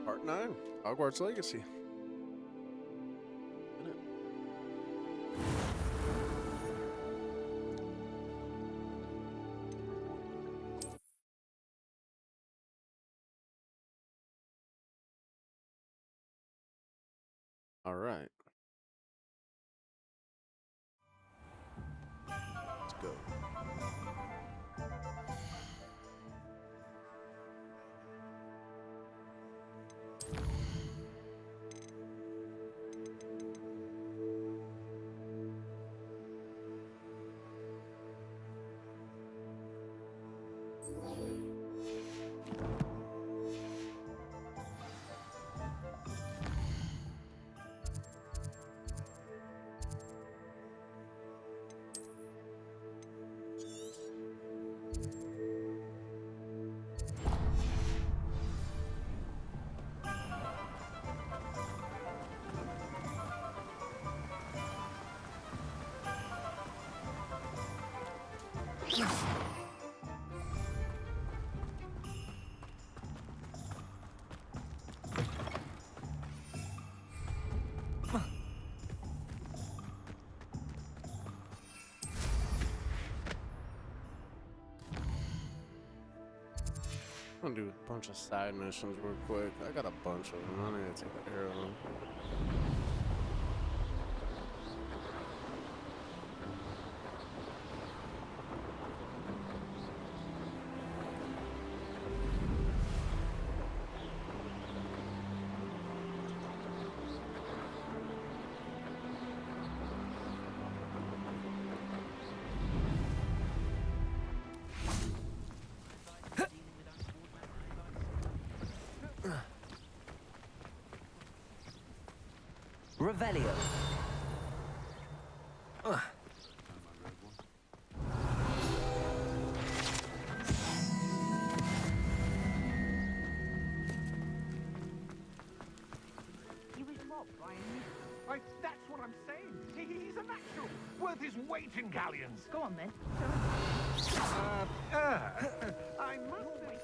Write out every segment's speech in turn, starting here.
Part 9, Hogwarts Legacy. All right. Let's go. I'm gonna do a bunch of side missions real quick. I got a bunch of them. I need to take care of them. Revelio. That's what I'm saying. He's a natural, worth his weight in galleons. Go on then. I must say.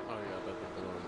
Oh yeah, that's the balloon.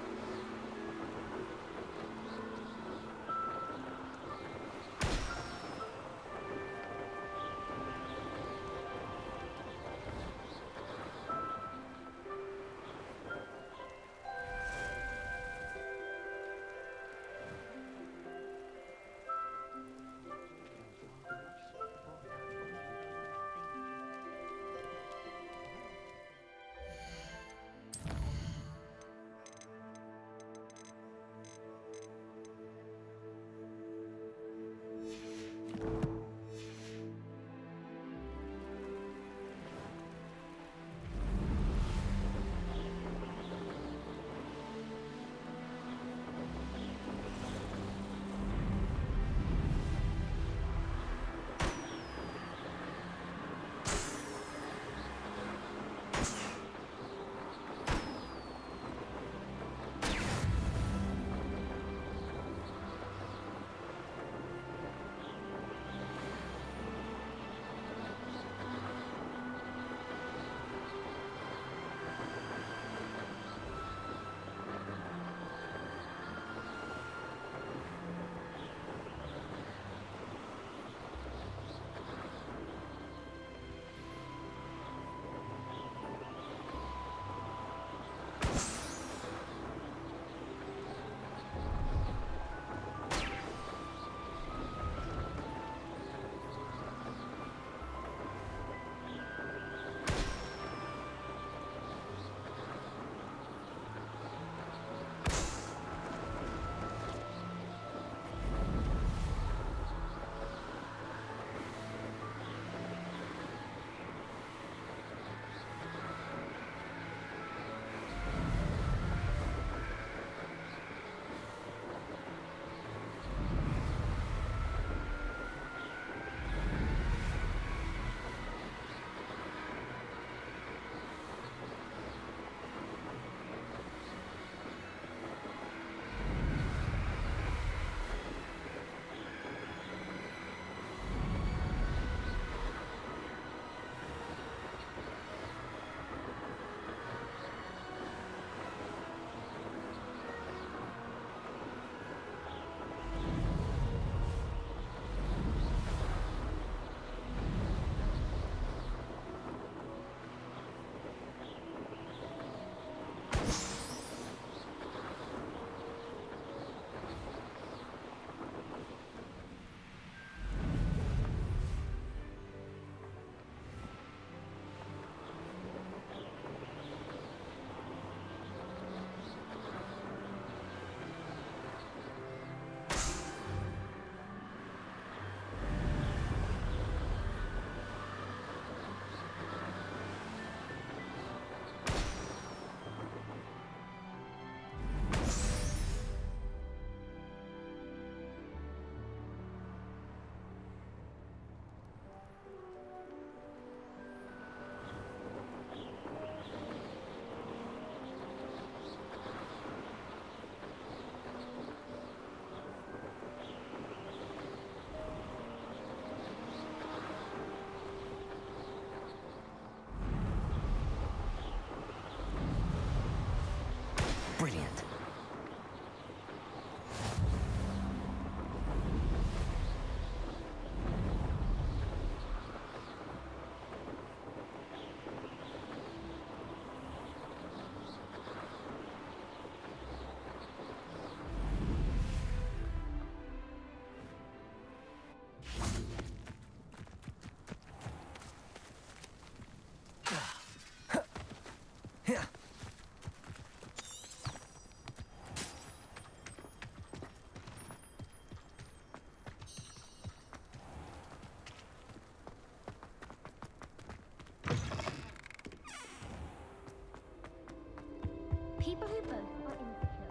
People who boast are insecure.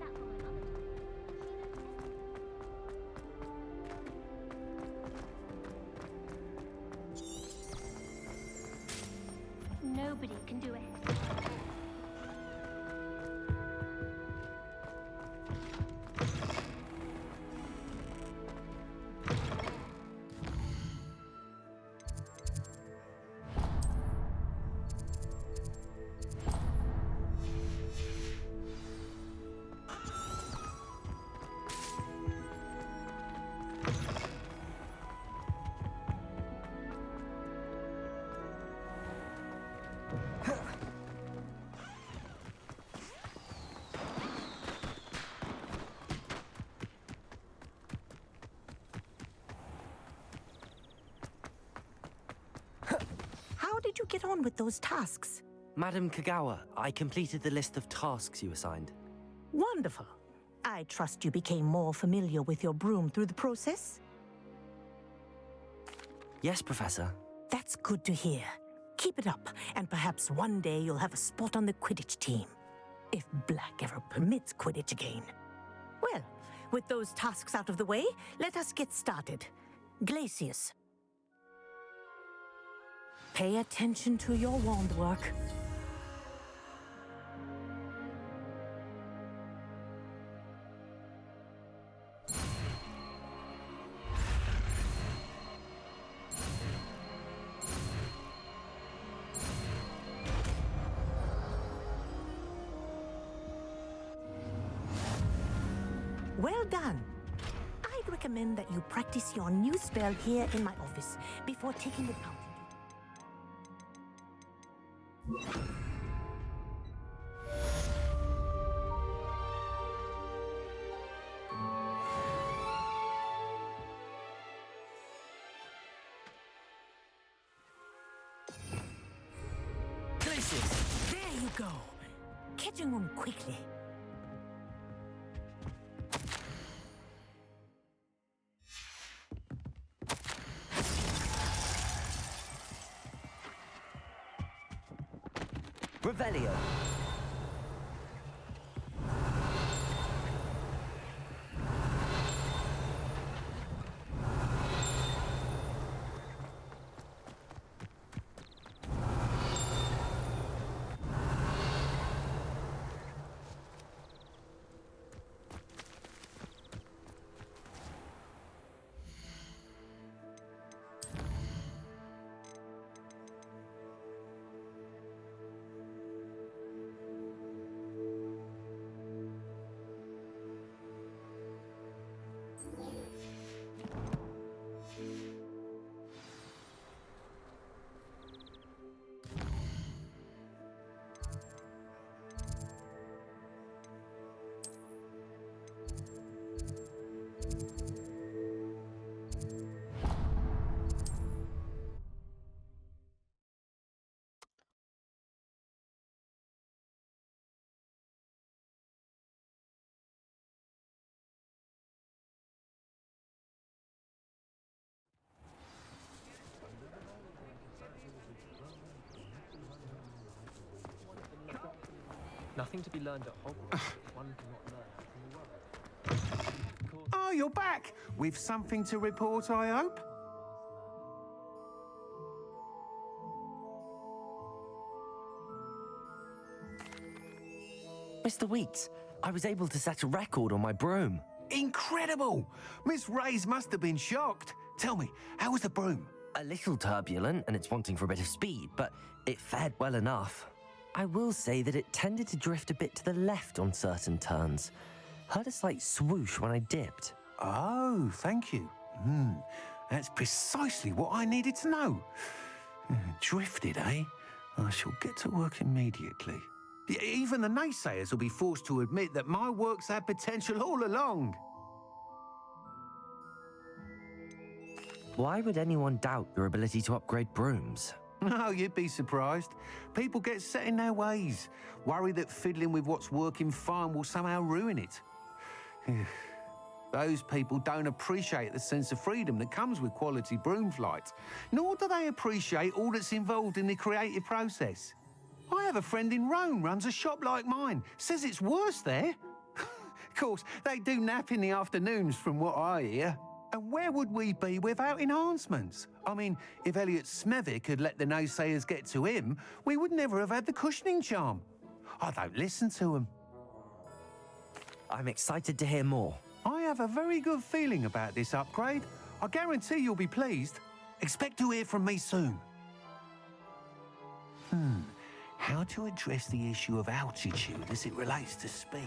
That's what my mother told me. Nobody can do it. How did you get on with those tasks? Madam Kagawa, I completed the list of tasks you assigned. Wonderful. I trust you became more familiar with your broom through the process? Yes, Professor. That's good to hear. Keep it up, and perhaps one day you'll have a spot on the Quidditch team. If Black ever permits Quidditch again. Well, with those tasks out of the way, let us get started. Glacius. Pay attention to your wand work. Well done. I'd recommend that you practice your new spell here in my office before taking it out. Glacius! There you go. Catching on quickly. Revelio. Nothing to be learned at Hogwarts. One cannot learn from the world. Oh, you're back! With something to report, I hope? Mr. Weeks, I was able to set a record on my broom. Incredible! Miss Reyes must have been shocked. Tell me, how was the broom? A little turbulent, and it's wanting for a bit of speed, but it fared well enough. I will say that it tended to drift a bit to the left on certain turns. Heard a slight swoosh when I dipped. Oh, thank you. That's precisely what I needed to know. Drifted, eh? I shall get to work immediately. Even the naysayers will be forced to admit that my work's had potential all along. Why would anyone doubt your ability to upgrade brooms? No, you'd be surprised. People get set in their ways, worry that fiddling with what's working fine will somehow ruin it. Those people don't appreciate the sense of freedom that comes with quality broom flight, nor do they appreciate all that's involved in the creative process. I have a friend in Rome runs a shop like mine. Says it's worse there. Of course, they do nap in the afternoons from what I hear. And where would we be without enhancements? I mean, if Elliot Smethwick had let the naysayers get to him, we would never have had the cushioning charm. I don't listen to them. I'm excited to hear more. I have a very good feeling about this upgrade. I guarantee you'll be pleased. Expect to hear from me soon. How to address the issue of altitude as it relates to speed?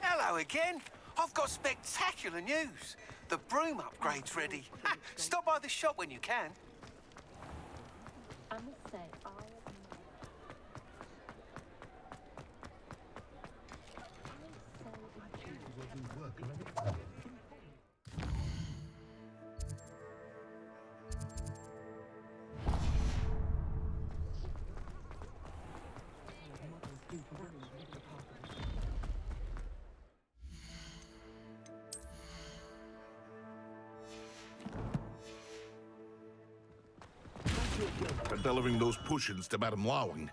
Hello again. I've got spectacular news. The Broom upgrade's ready. Stop by the shop when you can. I must say, For delivering those potions to Madame Lawing.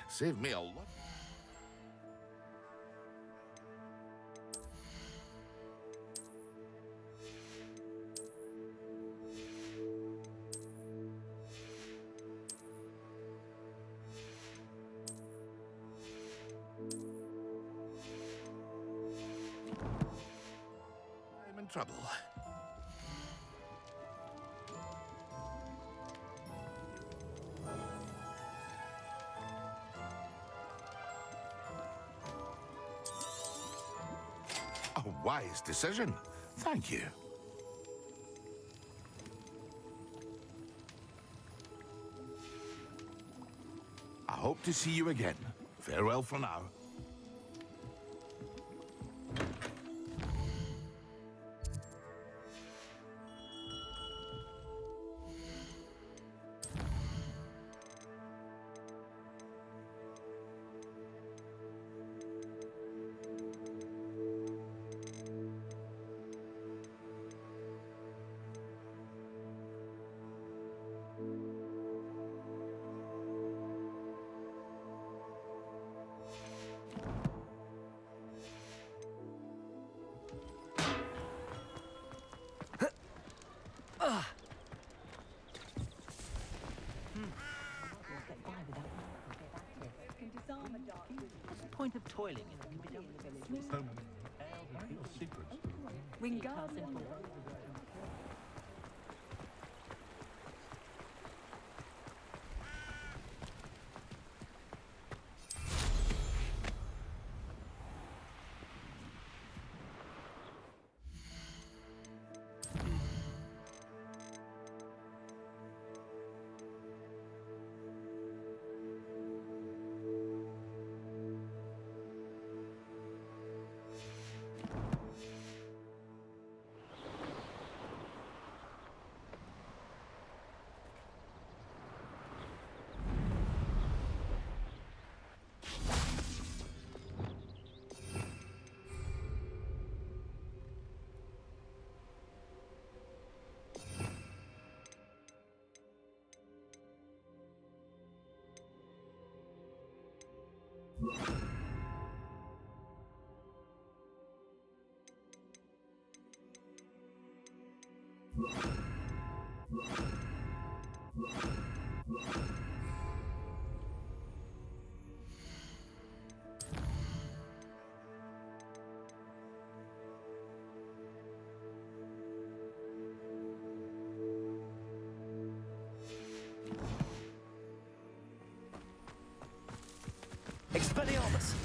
Saved me a lot. I'm in trouble. A wise decision. Thank you. I hope to see you again. Farewell for now. What's the point of toiling if it can be done with Wingardium. Expelliarmus!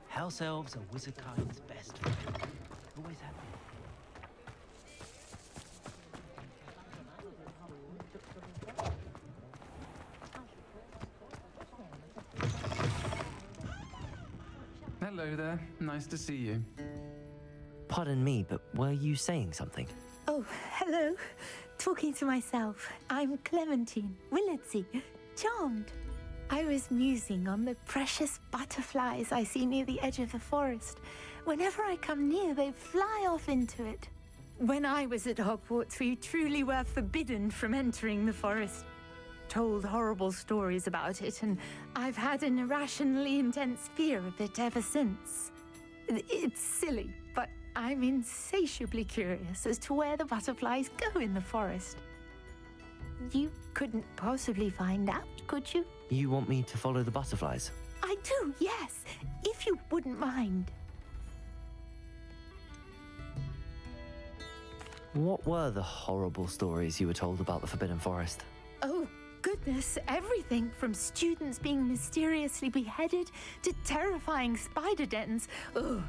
House elves are wizardkind's best friend. Always have been. Hello there. Nice to see you. Pardon me, but were you saying something? Oh, hello. Talking to myself. I'm Clementine Willardsey, charmed. I was musing on the precious butterflies I see near the edge of the forest. Whenever I come near, they fly off into it. When I was at Hogwarts, we truly were forbidden from entering the forest. Told horrible stories about it, and I've had an irrationally intense fear of it ever since. It's silly, but I'm insatiably curious as to where the butterflies go in the forest. You couldn't possibly find out, could you? You want me to follow the butterflies? I do, yes, if you wouldn't mind. What were the horrible stories you were told about the Forbidden Forest? Oh, goodness, everything from students being mysteriously beheaded to terrifying spider dens. Oh,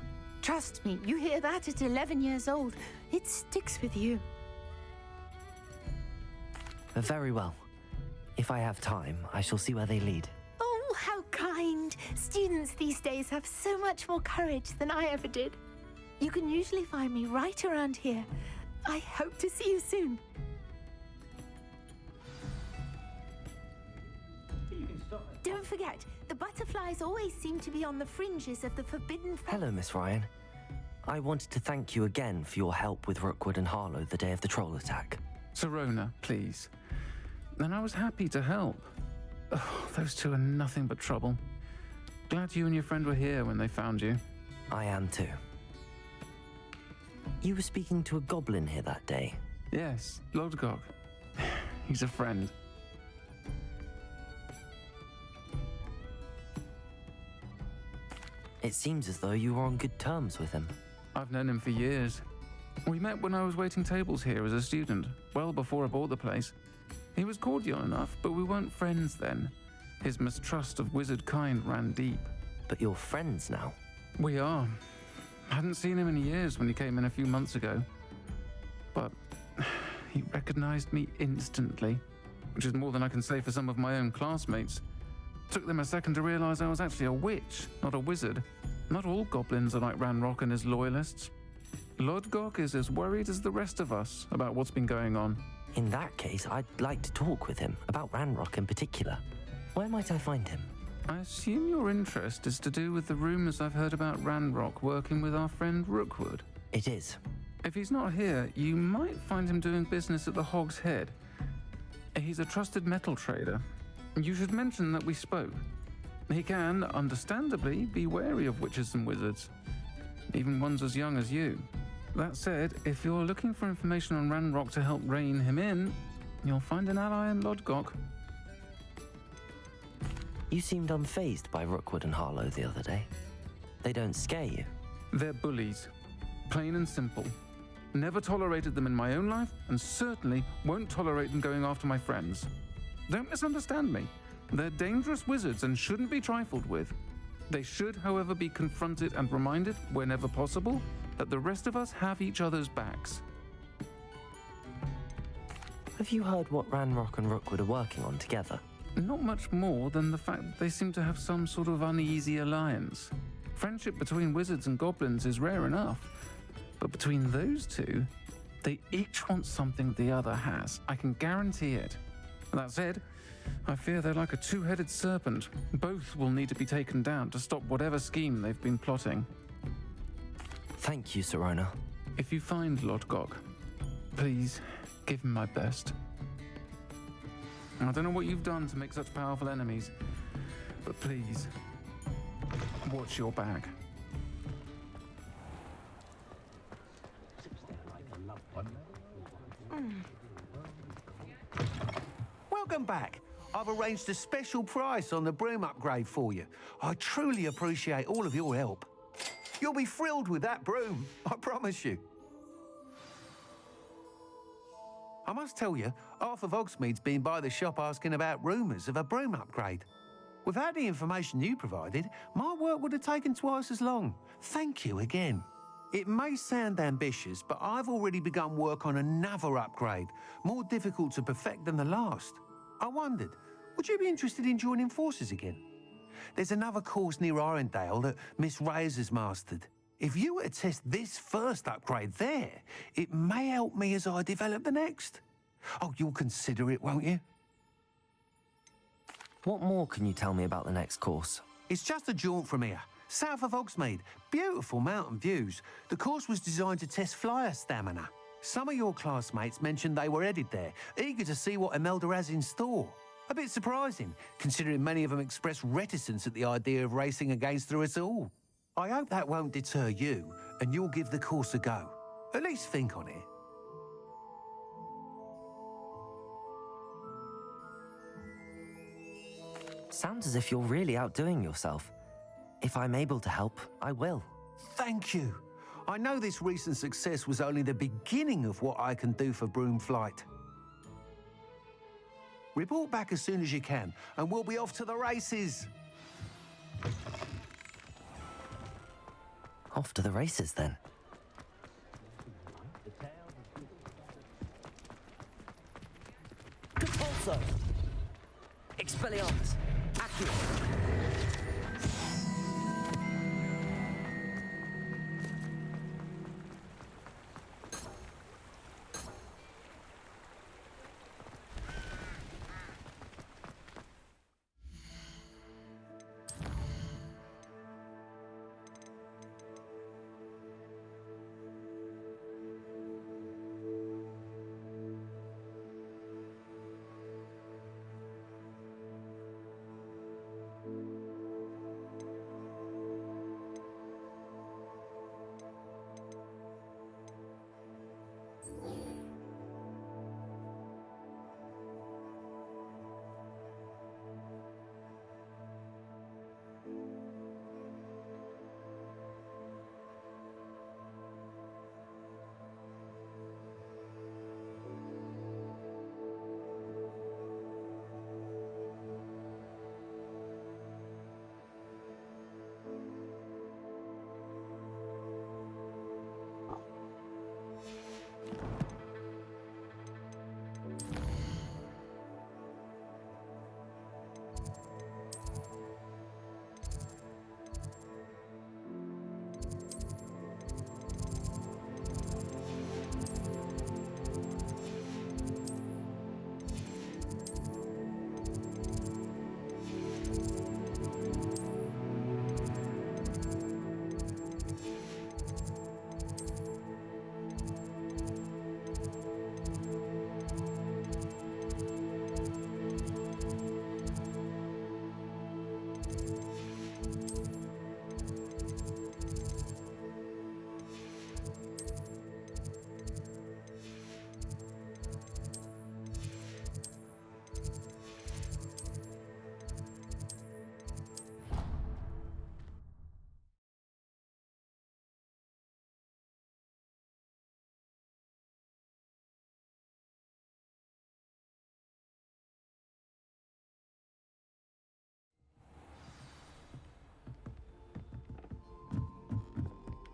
trust me, you hear that at 11 years old, it sticks with you. Very well. If I have time, I shall see where they lead. Oh, how kind. Students these days have so much more courage than I ever did. You can usually find me right around here. I hope to see you soon. Don't forget, the butterflies always seem to be on the fringes of the Forbidden Forest. Hello, Miss Ryan. I wanted to thank you again for your help with Rookwood and Harlow the day of the troll attack. Sirona, please. And I was happy to help. Oh, those two are nothing but trouble. Glad you and your friend were here when they found you. I am too. You were speaking to a goblin here that day. Yes, Lodgok. He's a friend. It seems as though you were on good terms with him. I've known him for years. We met when I was waiting tables here as a student, well before I bought the place. He was cordial enough, but we weren't friends then. His mistrust of wizard kind ran deep. But you're friends now. We are. I hadn't seen him in years when he came in a few months ago. But he recognized me instantly, which is more than I can say for some of my own classmates. Took them a second to realize I was actually a witch, not a wizard. Not all goblins are like Ranrock and his loyalists. Lodgok is as worried as the rest of us about what's been going on. In that case, I'd like to talk with him, about Ranrock in particular. Where might I find him? I assume your interest is to do with the rumors I've heard about Ranrock working with our friend Rookwood. It is. If he's not here, you might find him doing business at the Hog's Head. He's a trusted metal trader. You should mention that we spoke. He can, understandably, be wary of witches and wizards, even ones as young as you. That said, if you're looking for information on Ranrock to help rein him in, you'll find an ally in Lodgok. You seemed unfazed by Rookwood and Harlow the other day. They don't scare you. They're bullies. Plain and simple. Never tolerated them in my own life, and certainly won't tolerate them going after my friends. Don't misunderstand me. They're dangerous wizards and shouldn't be trifled with. They should, however, be confronted and reminded, whenever possible, that the rest of us have each other's backs. Have you heard what Ranrock and Rookwood are working on together? Not much more than the fact that they seem to have some sort of uneasy alliance. Friendship between wizards and goblins is rare enough, but between those two, they each want something the other has. I can guarantee it. That said, I fear they're like a two-headed serpent. Both will need to be taken down to stop whatever scheme they've been plotting. Thank you, Sirona. If you find Lodgok, please give him my best. I don't know what you've done to make such powerful enemies, but please, watch your back. Welcome back. I've arranged a special price on the Broom upgrade for you. I truly appreciate all of your help. You'll be thrilled with that broom, I promise you. I must tell you, half of Hogsmeade's been by the shop asking about rumours of a broom upgrade. Without the information you provided, my work would have taken twice as long. Thank you again. It may sound ambitious, but I've already begun work on another upgrade, more difficult to perfect than the last. I wondered, would you be interested in joining forces again? There's another course near Arendale that Miss Reyes has mastered. If you were to test this first upgrade there, it may help me as I develop the next. Oh, you'll consider it, won't you? What more can you tell me about the next course? It's just a jaunt from here, south of Hogsmeade. Beautiful mountain views. The course was designed to test flyer stamina. Some of your classmates mentioned they were headed there, eager to see what Imelda has in store. A bit surprising, considering many of them expressed reticence at the idea of racing against her at all. I hope that won't deter you, and you'll give the course a go. At least think on it. Sounds as if you're really outdoing yourself. If I'm able to help, I will. Thank you. I know this recent success was only the beginning of what I can do for Broom Flight. Report back as soon as you can, and we'll be off to the races. Off to the races, then. Compulso! Expelliarmus! Accio!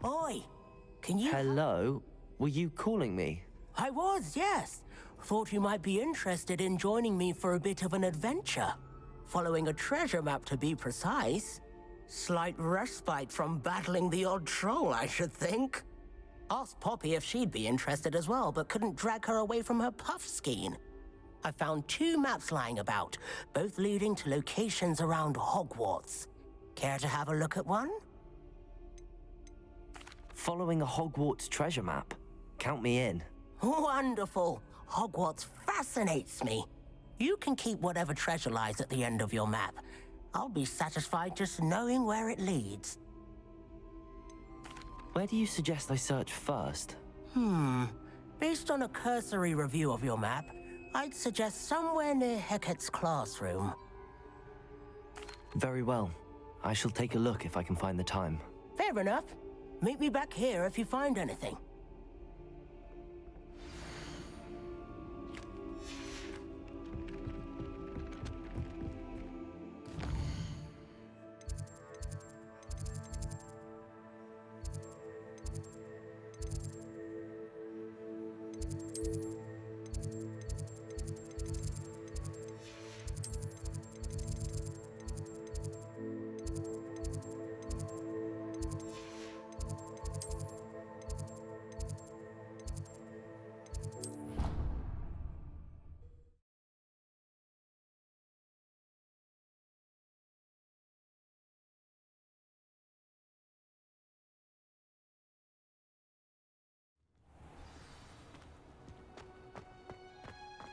Oi, can you... Hello? Were you calling me? I was, yes. Thought you might be interested in joining me for a bit of an adventure. Following a treasure map, to be precise. Slight respite from battling the odd troll, I should think. Asked Poppy if she'd be interested as well, but couldn't drag her away from her puff skein. I found 2 maps lying about, both leading to locations around Hogwarts. Care to have a look at one? Following a Hogwarts treasure map? Count me in. Wonderful. Hogwarts fascinates me. You can keep whatever treasure lies at the end of your map. I'll be satisfied just knowing where it leads. Where do you suggest I search first? Based on a cursory review of your map, I'd suggest somewhere near Hecat's classroom. Very well. I shall take a look if I can find the time. Fair enough. Meet me back here if you find anything.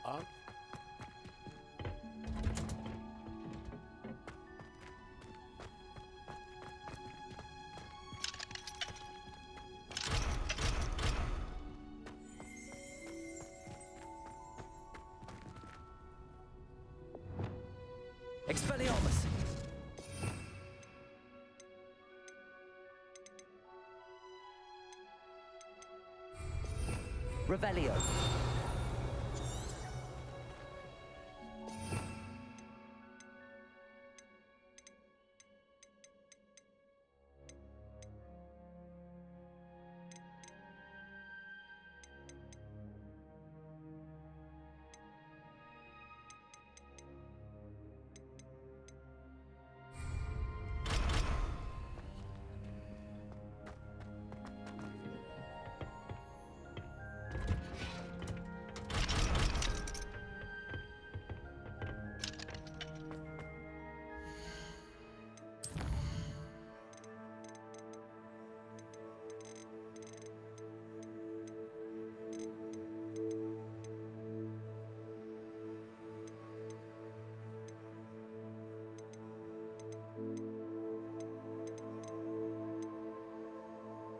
Up. Expelliarmus! Revelio!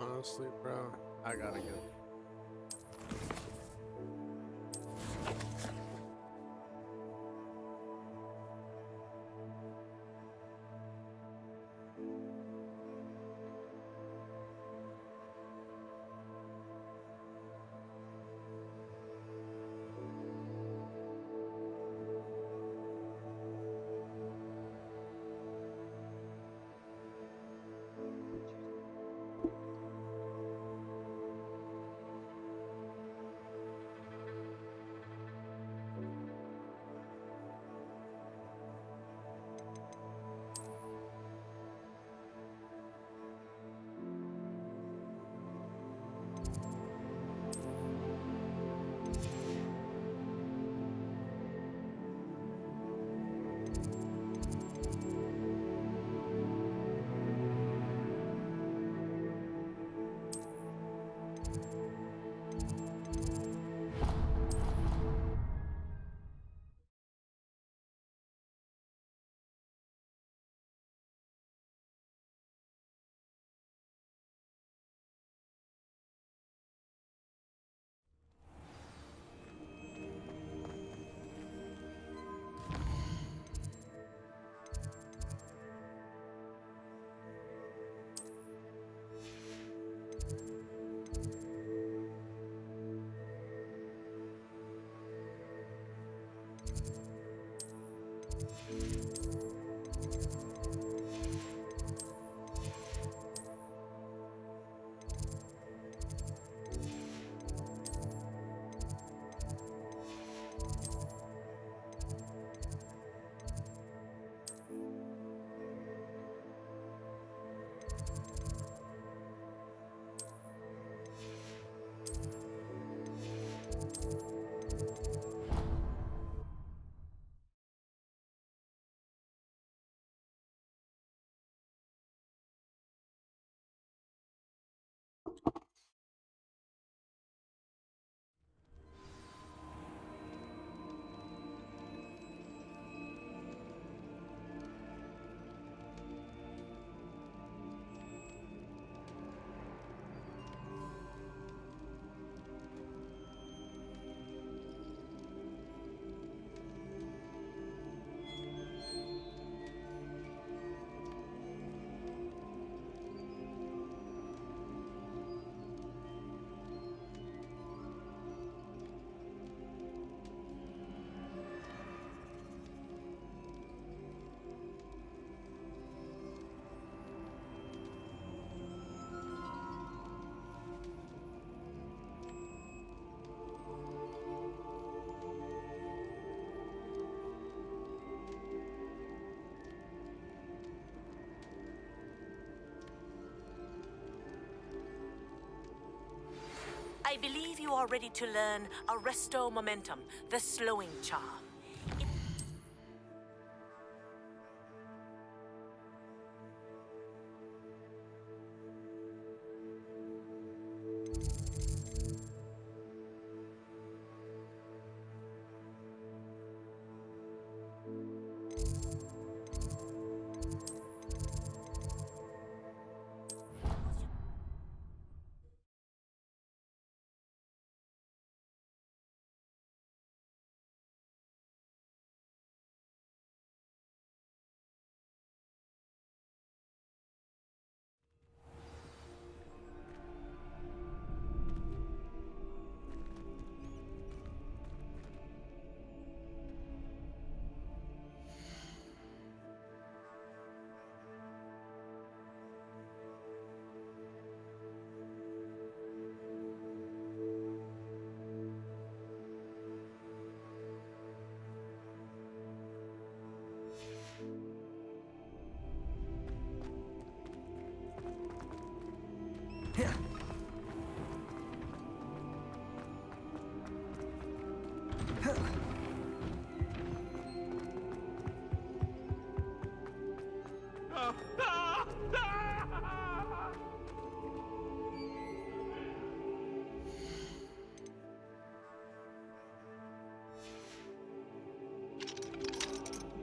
Honestly, bro, I gotta go. I believe you are ready to learn Arresto Momentum, the slowing charm.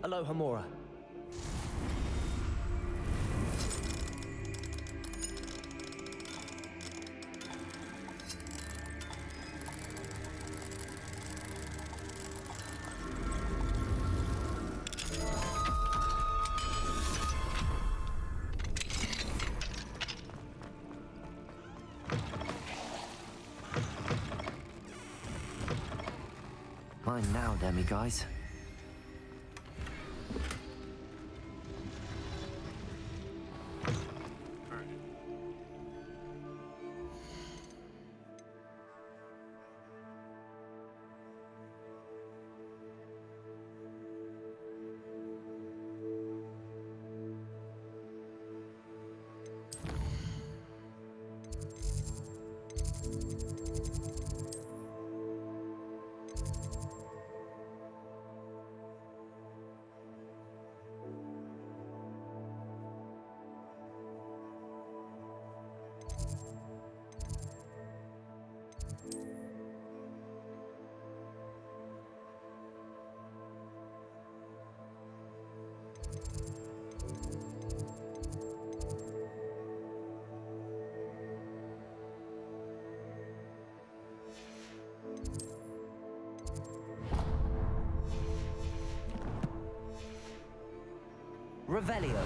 Alohomora. Mine now, Demiguise. Revelio.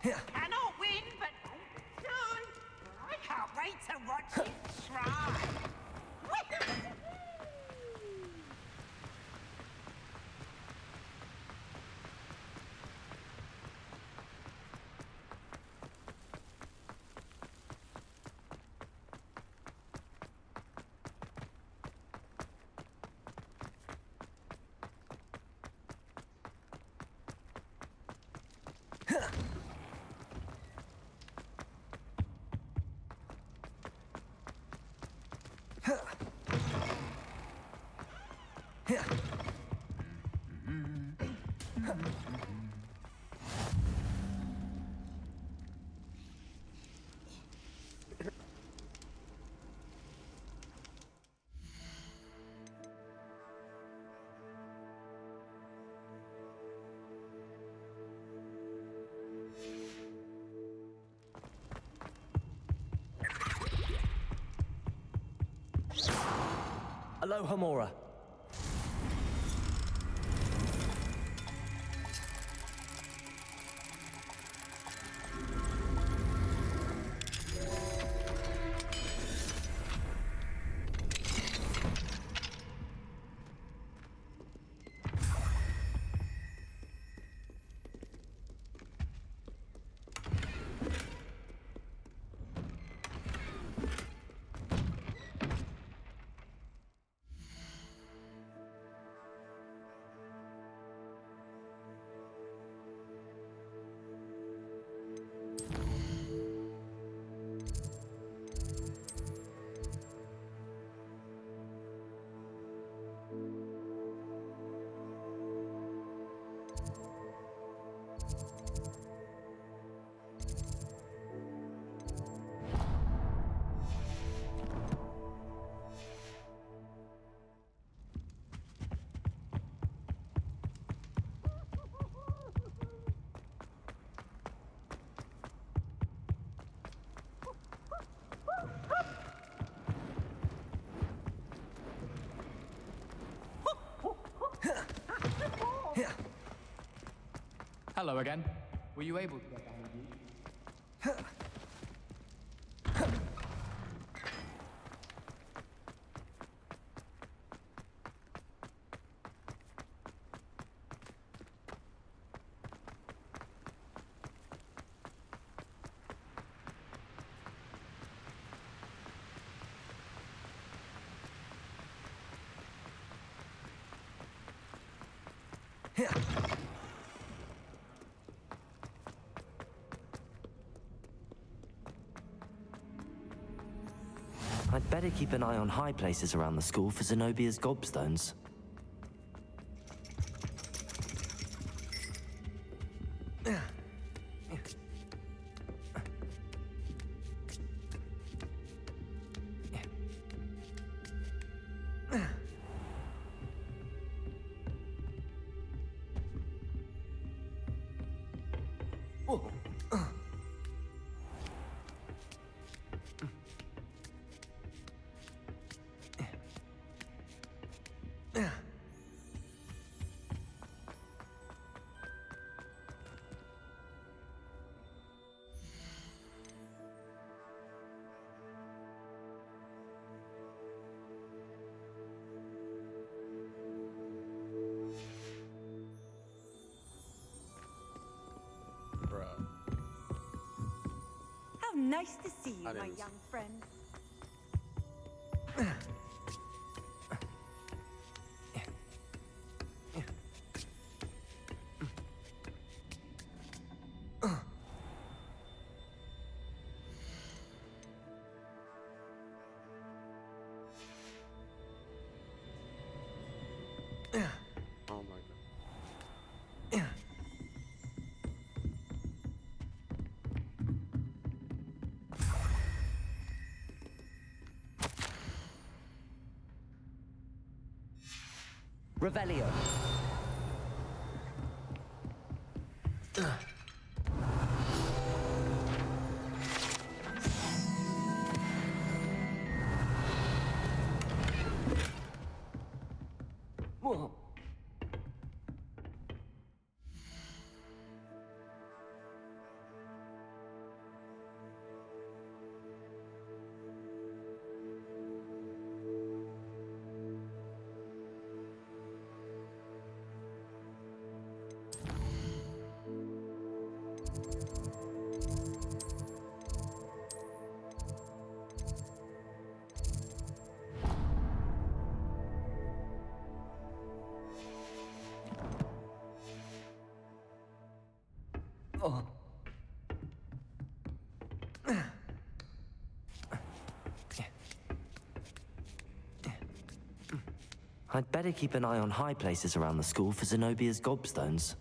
Cannot win, but soon. I can't wait to watch it try. Alohomora. Hello again. Were you able to get down with you? I'd better keep an eye on high places around the school for Zenobia's gobstones. How nice to see you, I my didn't- young friend. Oh my god. Revelio. Whoa. Oh. I'd better keep an eye on high places around the school for Zenobia's gobstones.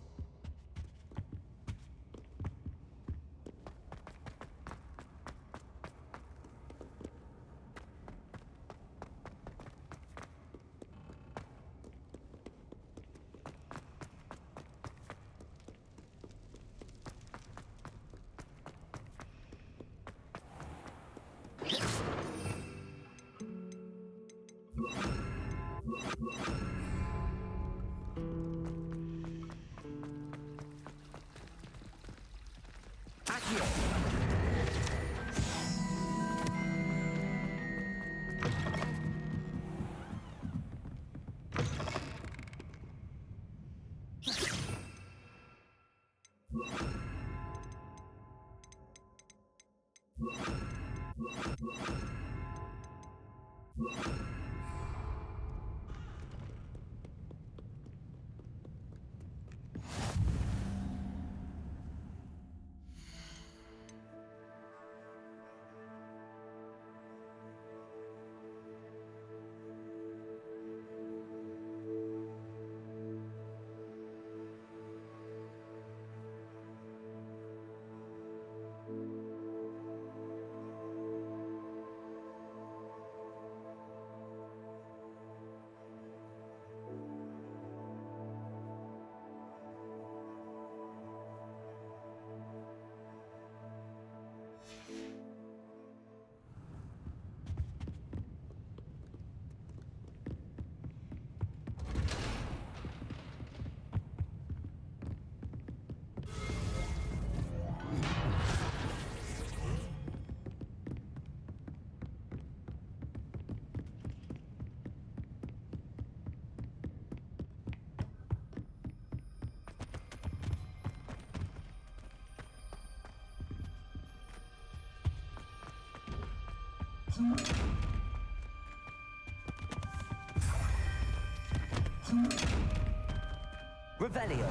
Revelio.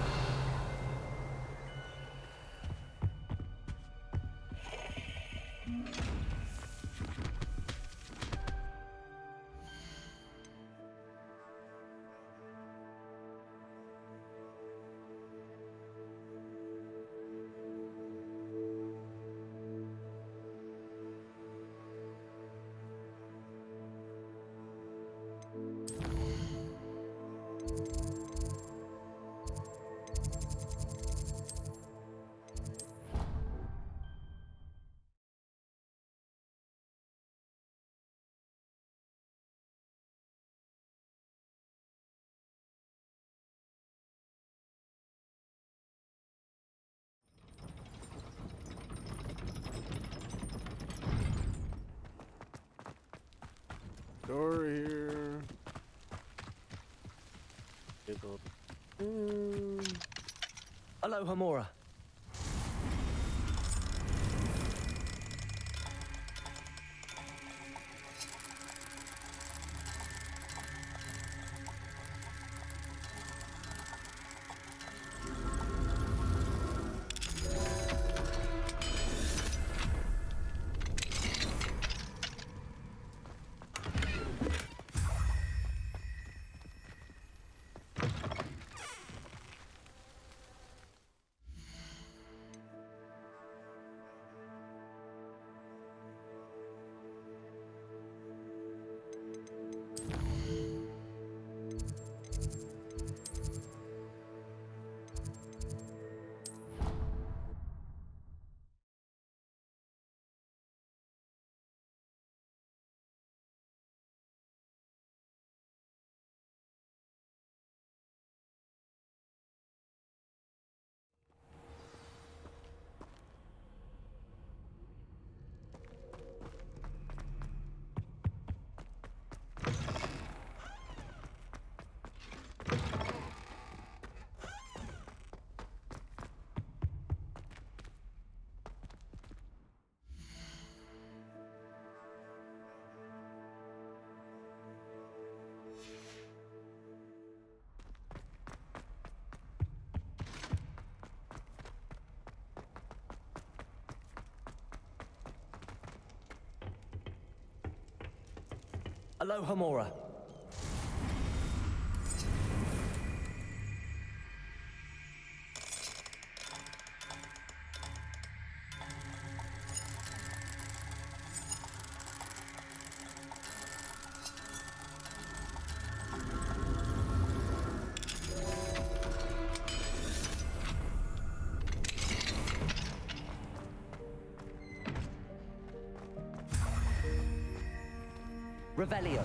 Door here. Giggle. Alohomora. Alohomora. Revelio.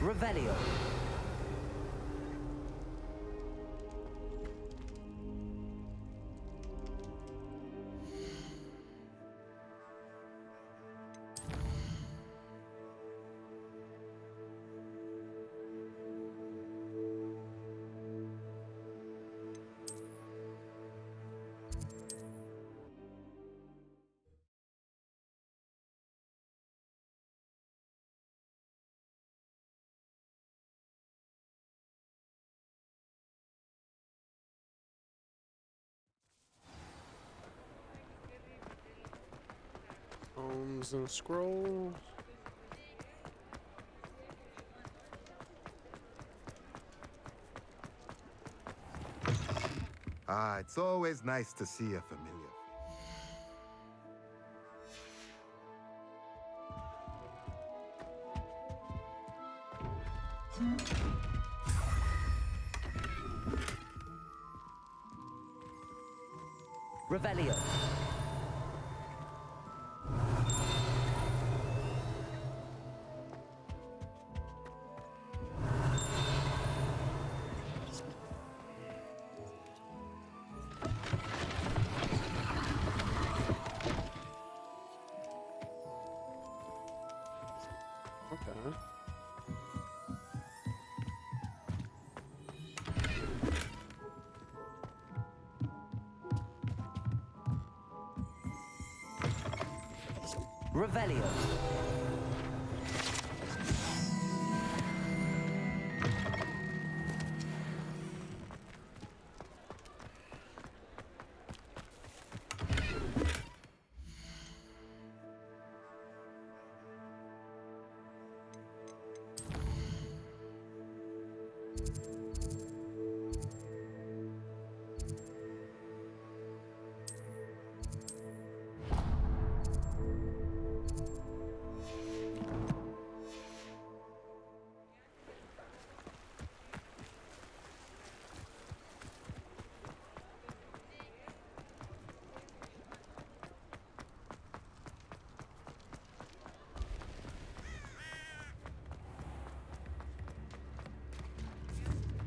Revelio. Tomes and scrolls. Ah, it's always nice to see a familiar. Revelio. Okay. Revelio.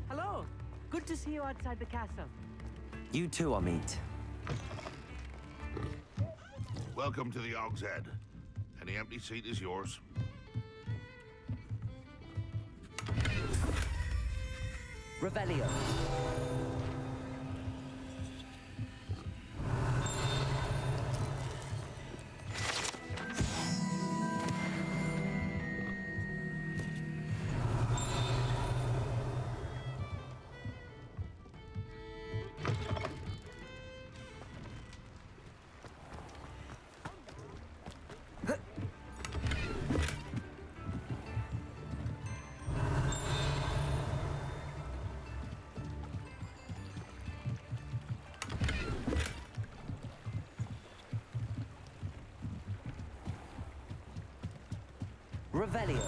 Hello. Good to see you outside the castle. You too, Amit. Welcome to the Og's Head. Any empty seat is yours. Revelio. Revelio.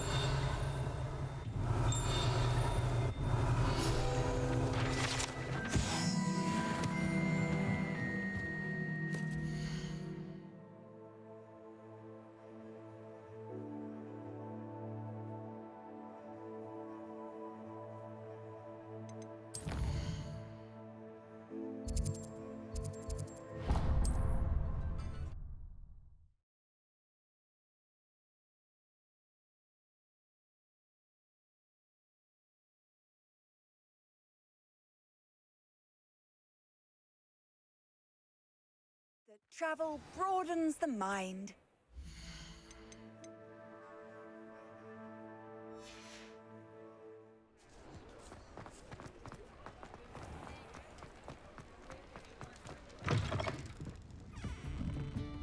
That travel broadens the mind.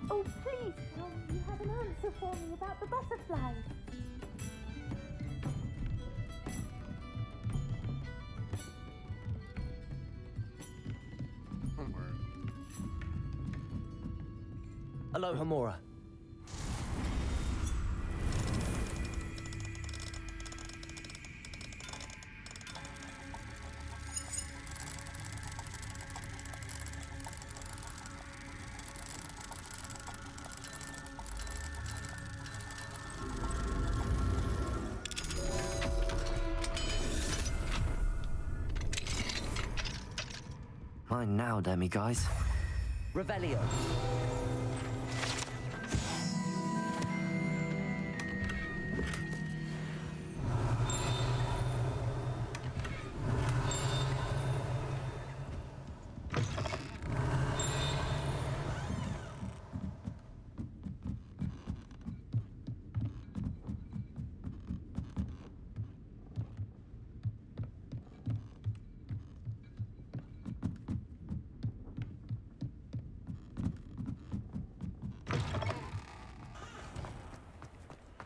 Oh, please tell me you have an answer for me about the butterflies. Alohomora. Mine now, Demiguise. Revelio.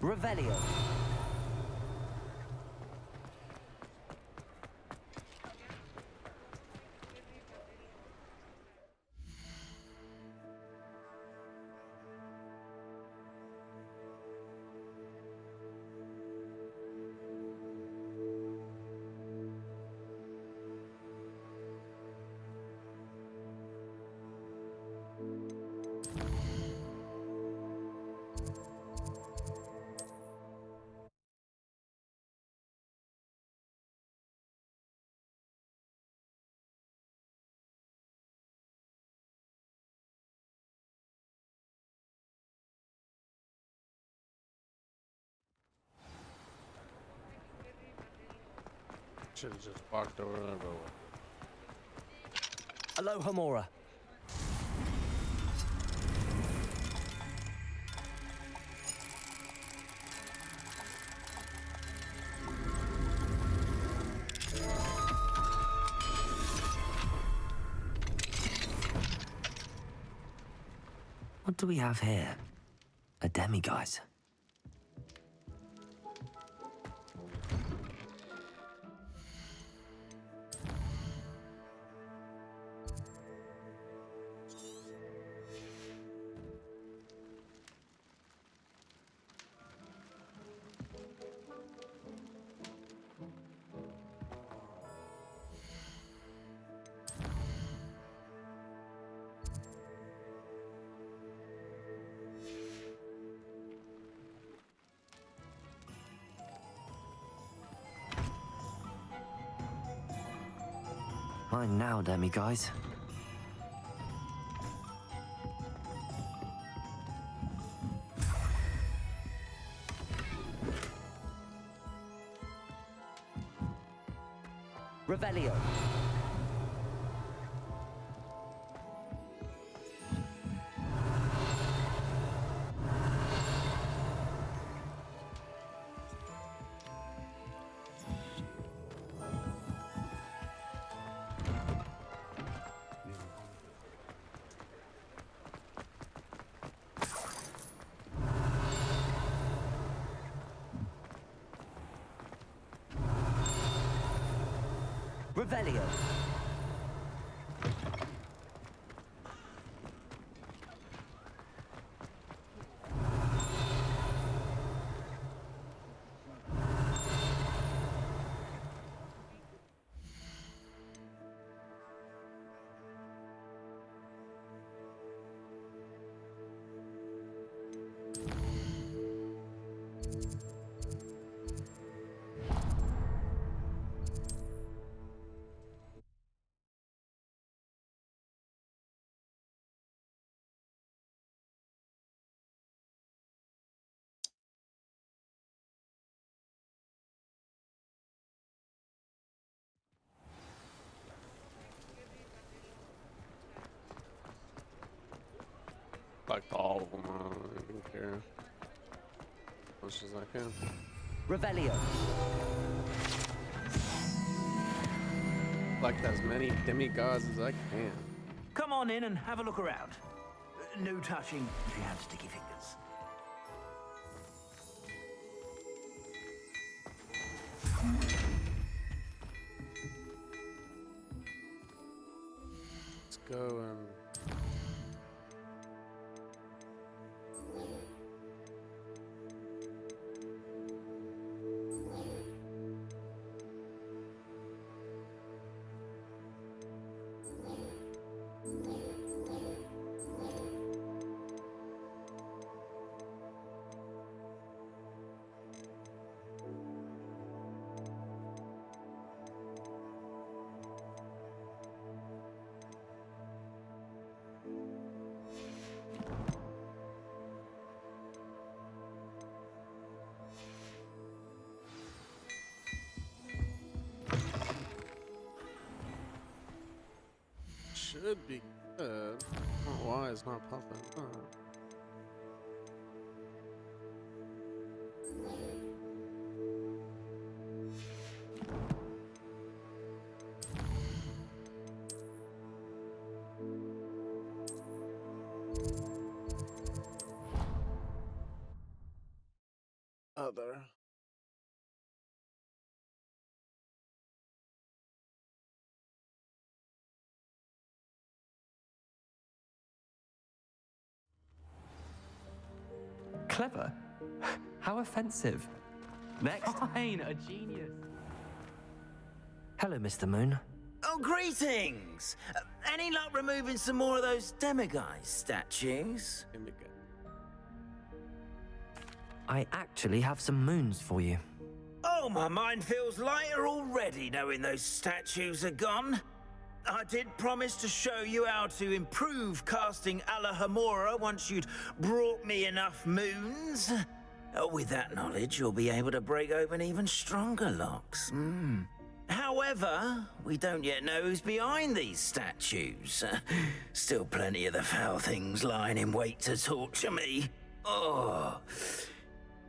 Revelio. Should have just walked over there, but Alohomora. What do we have here? A demiguise. Mine now, demiguise. Revelio. Revelio. like all of them. I don't even care. As much as I can. Revelio. Like as many demigods as I can. Come on in and have a look around. No touching if you have sticky fingers. Let's go and should be good. I don't know why it's not popping up. another. Clever? How offensive. Next. Fine, a genius. Hello, Mr. Moon. Oh, greetings! Any luck removing some more of those Demiguise statues? I actually have some moons for you. Oh, my mind feels lighter already knowing those statues are gone. I did promise to show you how to improve casting Alohomora once you'd brought me enough moons. With that knowledge, you'll be able to break open even stronger locks. However, we don't yet know who's behind these statues. Still plenty of the foul things lying in wait to torture me. Oh.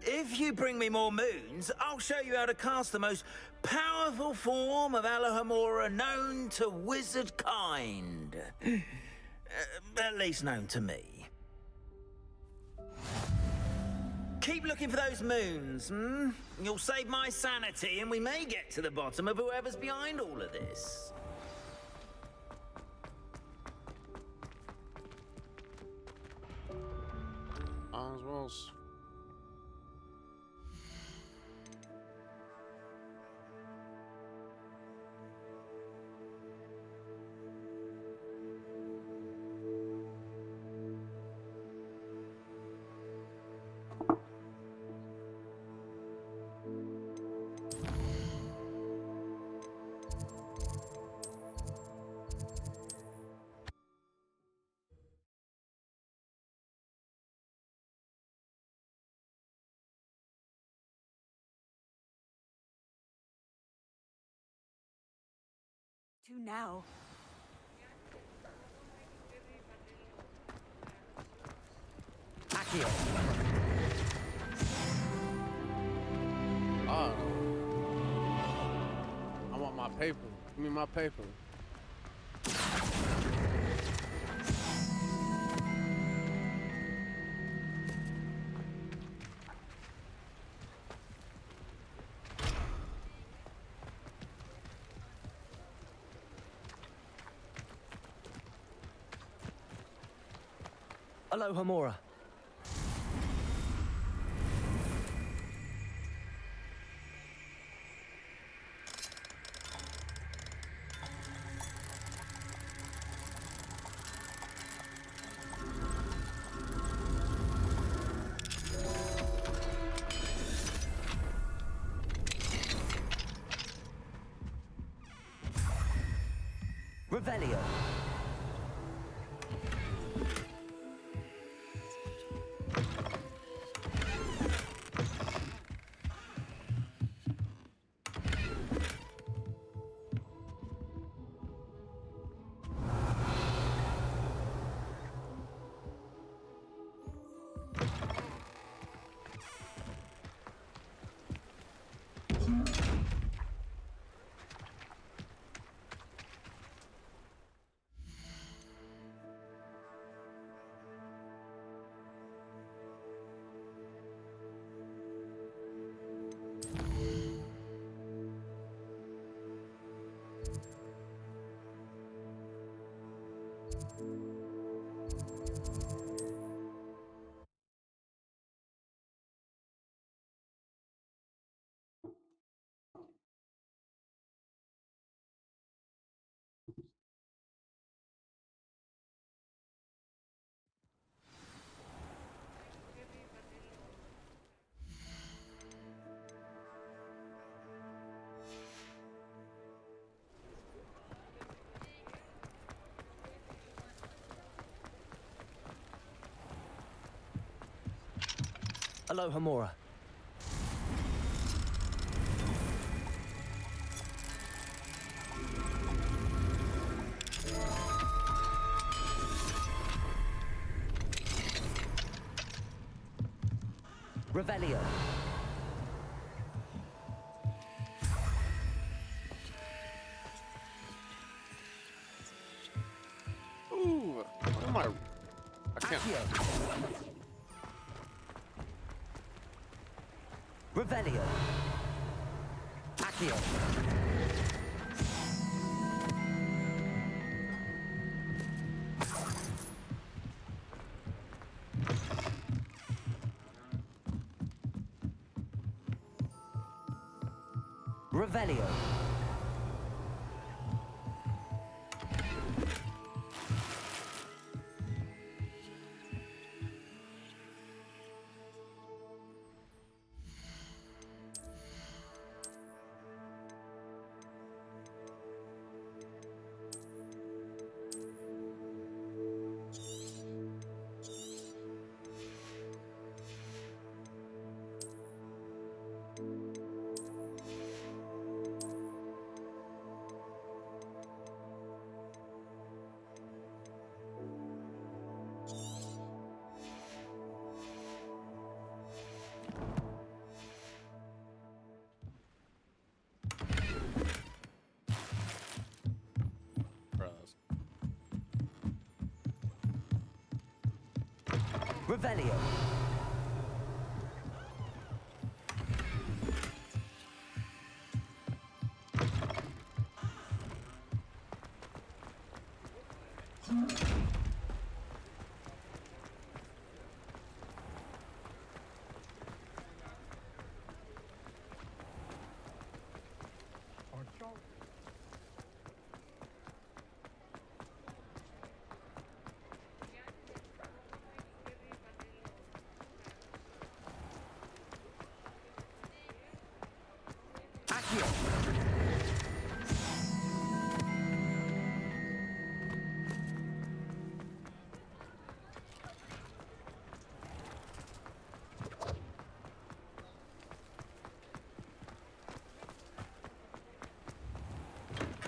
If you bring me more moons, I'll show you how to cast the most powerful form of Alohomora known to wizard kind. At least known to me. Keep looking for those moons, You'll save my sanity, and we may get to the bottom of whoever's behind all of this. Oswald's. To now. Accio. Oh. I want my paper. Give me my paper. Alohomora. Revelio. Alohomora. Revelio. Ooh, what am I can't. Revelio. Accio. Revelio. Revelio.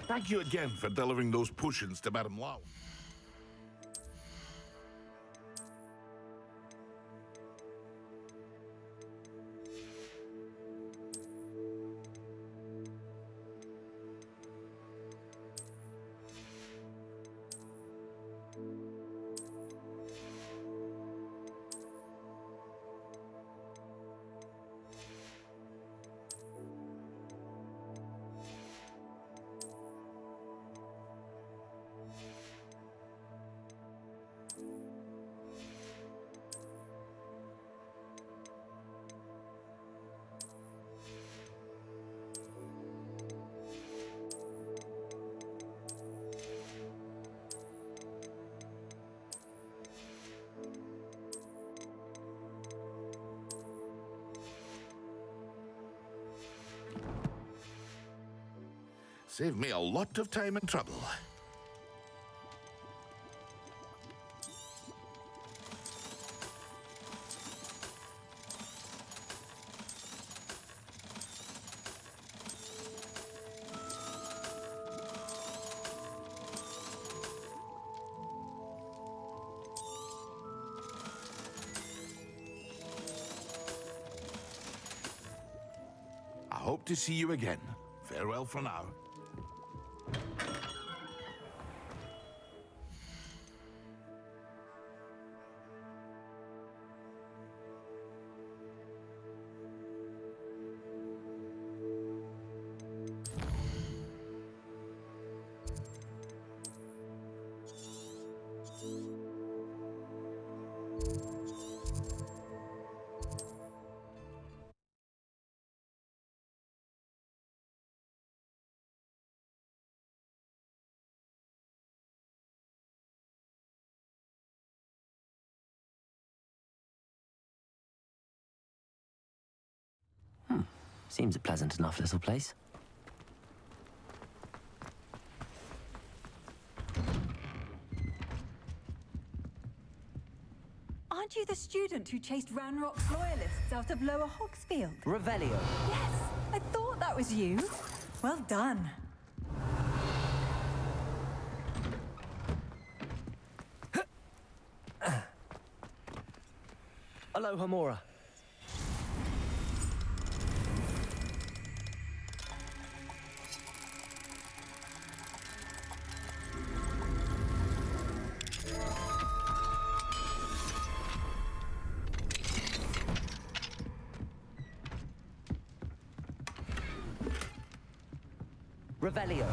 Thank you again for delivering those potions to Madame Lau. Saved me a lot of time and trouble. I hope to see you again. Farewell for now. Seems a pleasant enough little place. Aren't you the student who chased Ranrock's loyalists out of Lower Hogsfield? Revelio. Yes, I thought that was you. Well done. Alohomora. Revelio.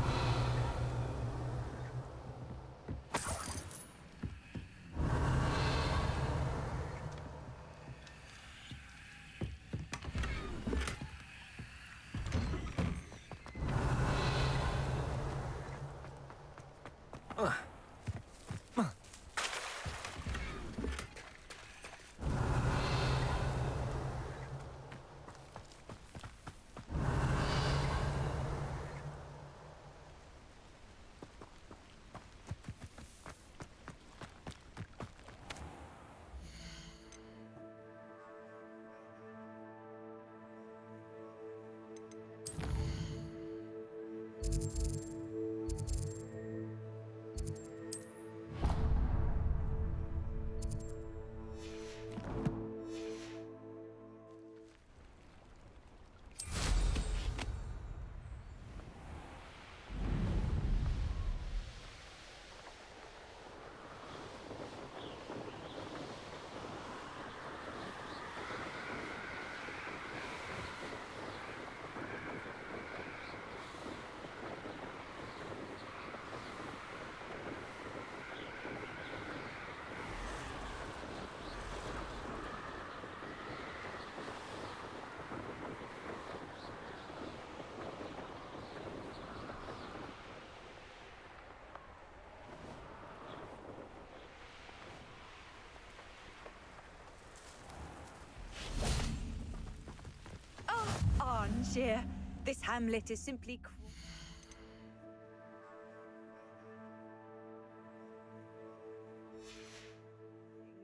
Angier, this hamlet is simply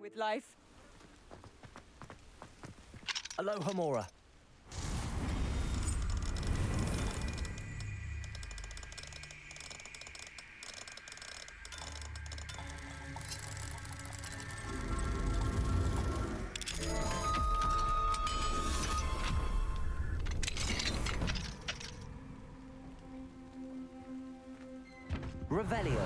with life. Alohomora. Revelio.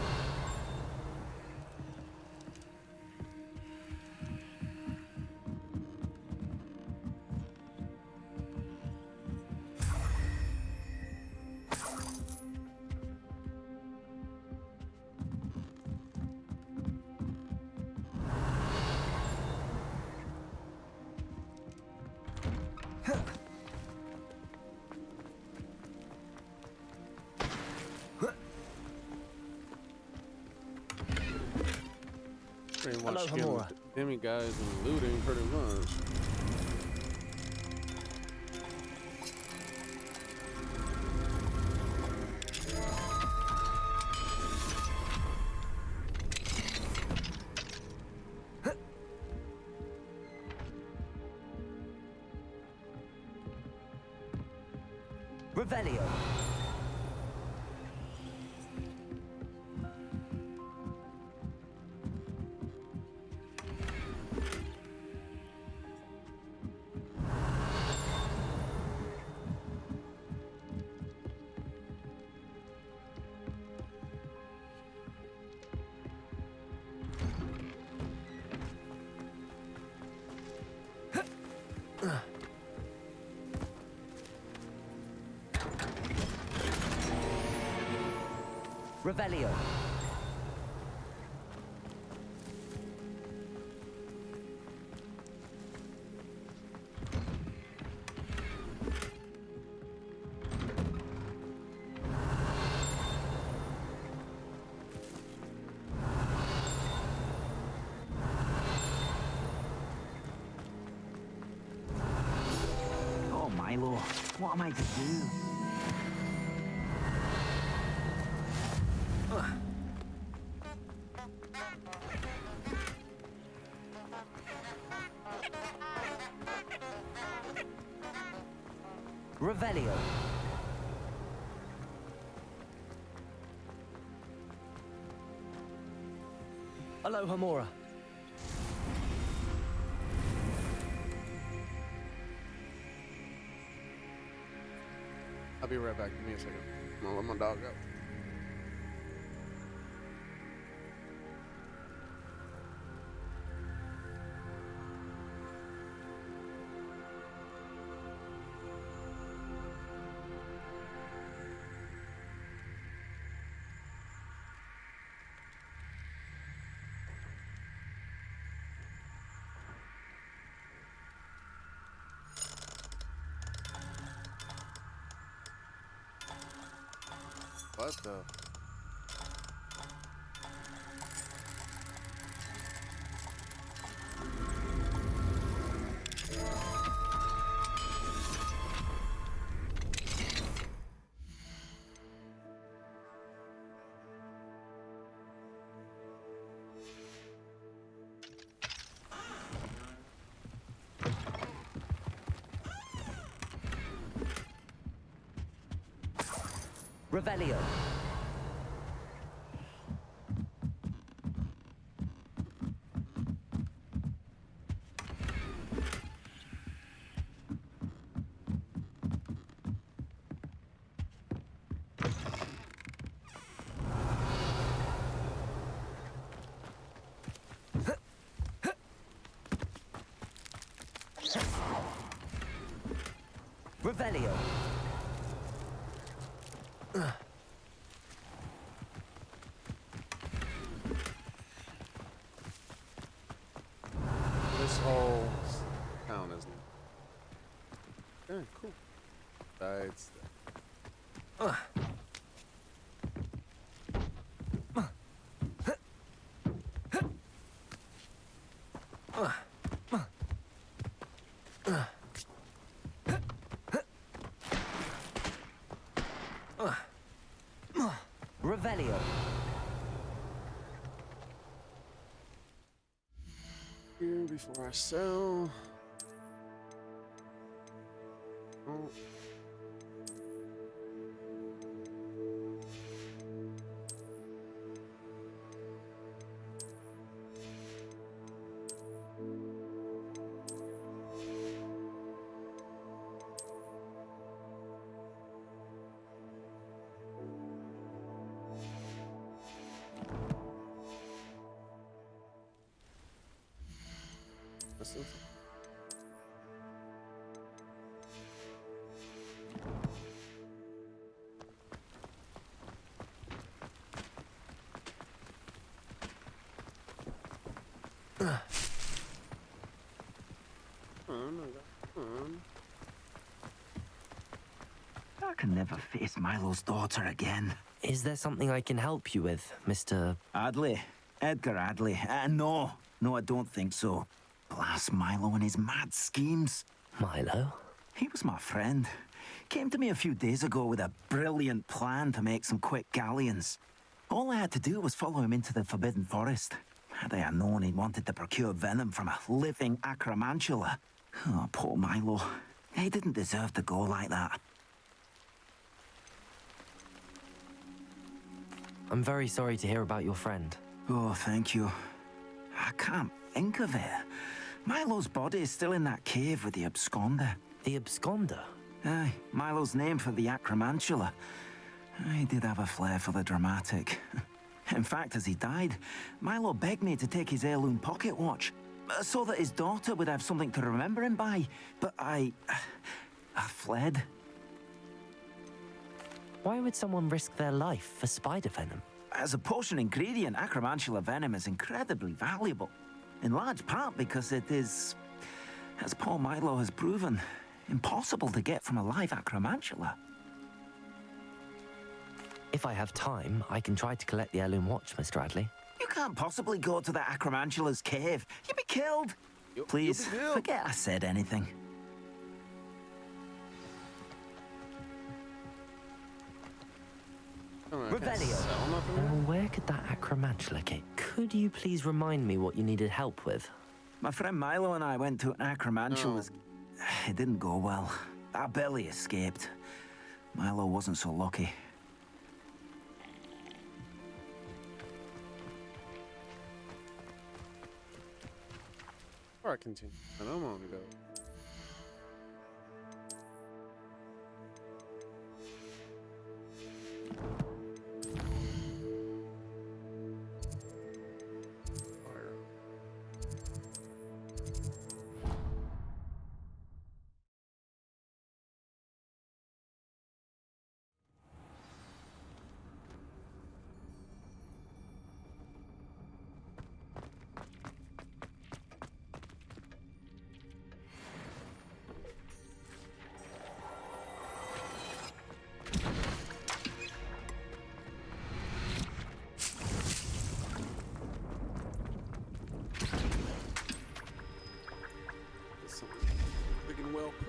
Pretty much getting demiguise and looting pretty much. Revelio. Revelio. Oh, Milo, what am I to do? Revelio. Alohomora. I'll be right back. Give me a second. I'm gonna let my dog out. What the? Revelio. Revelio. This whole town isn't. Yeah, cool. Besides Revelio. here before I sell. Oh. This is I can never face Milo's daughter again. Is there something I can help you with, Mr. Adley? Edgar Adley? No, I don't think so. Blast Milo and his mad schemes. Milo? He was my friend. Came to me a few days ago with a brilliant plan to make some quick galleons. All I had to do was follow him into the Forbidden Forest. Had I known he wanted to procure venom from a living Acromantula. Oh, poor Milo. He didn't deserve to go like that. I'm very sorry to hear about your friend. Oh, thank you. I can't think of it. Milo's body is still in that cave with the absconder. The absconder? Aye, Milo's name for the Acromantula. He did have a flair for the dramatic. In fact, as he died, Milo begged me to take his heirloom pocket watch, so that his daughter would have something to remember him by. But I fled. Why would someone risk their life for spider venom? As a potion ingredient, Acromantula venom is incredibly valuable. In large part because it is, as poor Milo has proven, impossible to get from a live Acromantula. If I have time, I can try to collect the heirloom watch, Mr. Adley. You can't possibly go to the Acromantula's cave. You'll be killed. Please, forget I said anything. Revelio. Where could that Acromantula get? Could you please remind me what you needed help with? My friend Milo and I went to an Acromantula's. It didn't go well. I barely escaped. Milo wasn't so lucky. Or I continue. I don't want to go.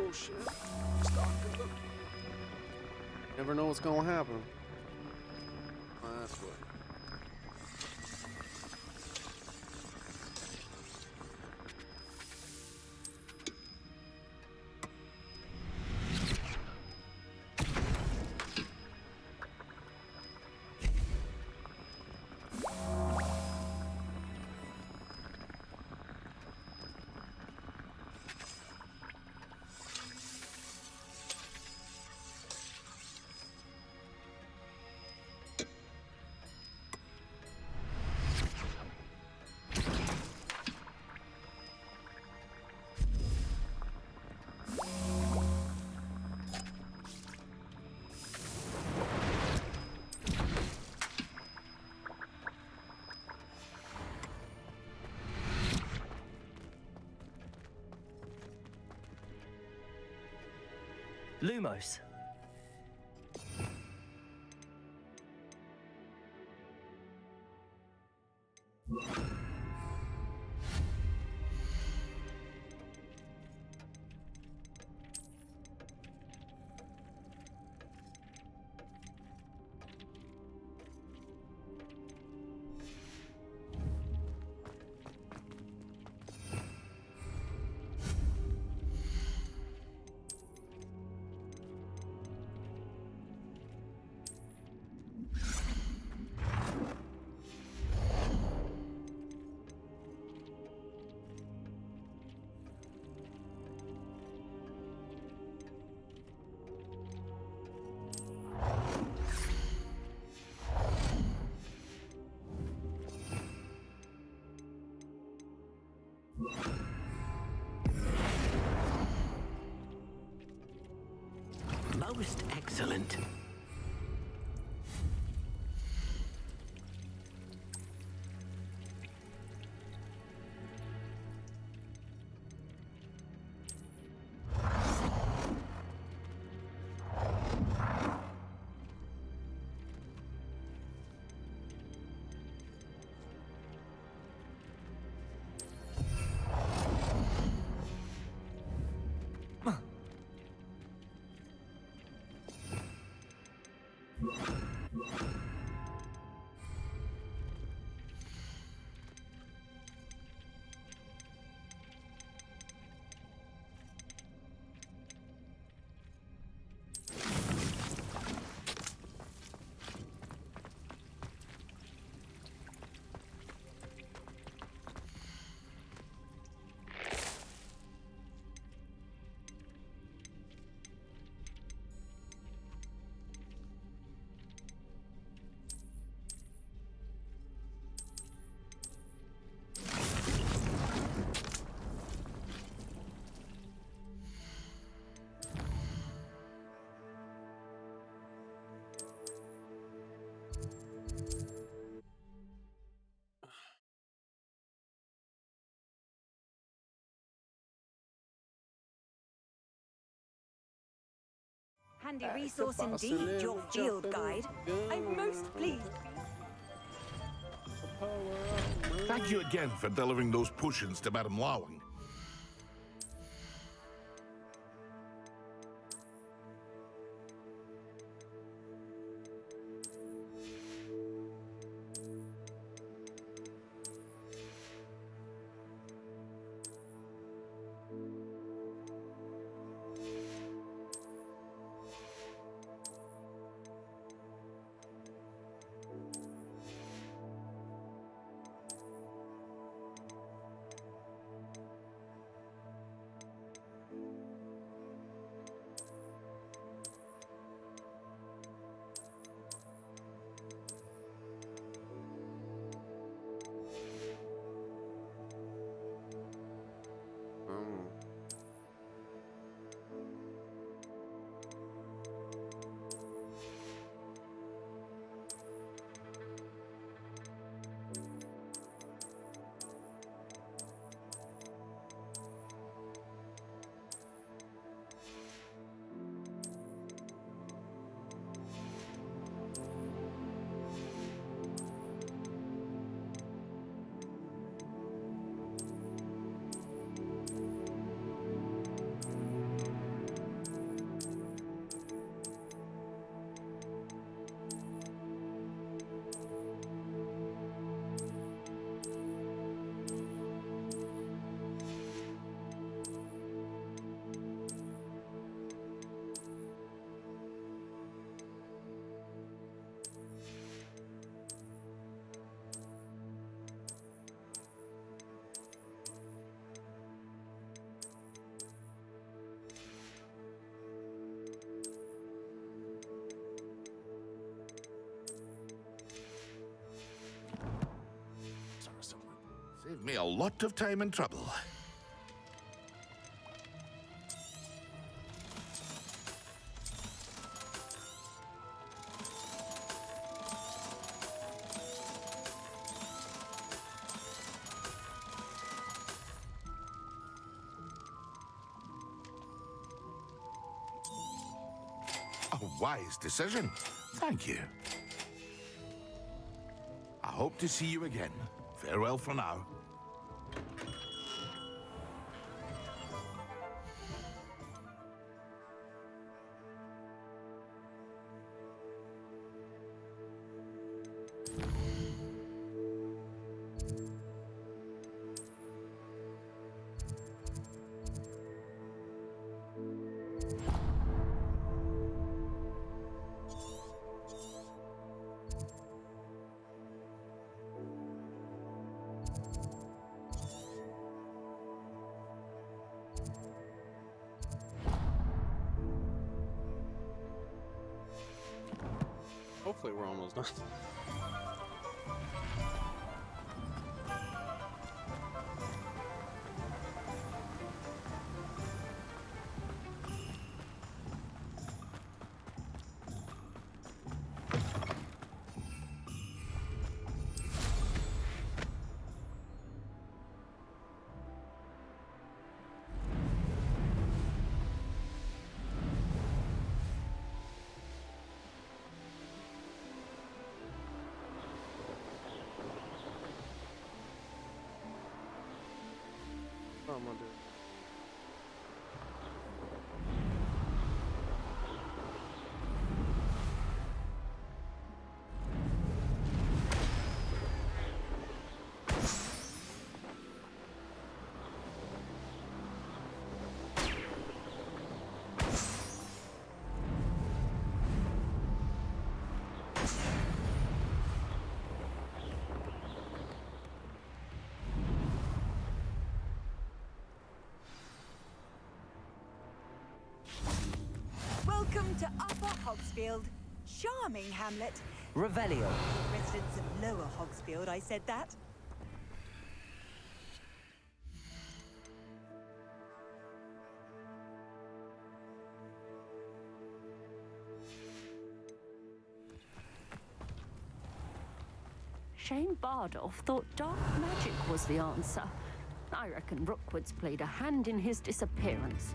Oh shit. Never know what's gonna happen. That's what. Lumos. Most excellent. Handy resource indeed, your field guide. I'm most pleased. Thank you again for delivering those potions to Madame Lowing. me a lot of time and trouble. A wise decision. Thank you. I hope to see you again. Farewell for now. Hopefully we're almost done. What I'm gonna do. Welcome to Upper Hogsfield. Charming hamlet. Revelio. Residents of Lower Hogsfield, I said that. Shane Bardolph thought dark magic was the answer. I reckon Rookwood's played a hand in his disappearance.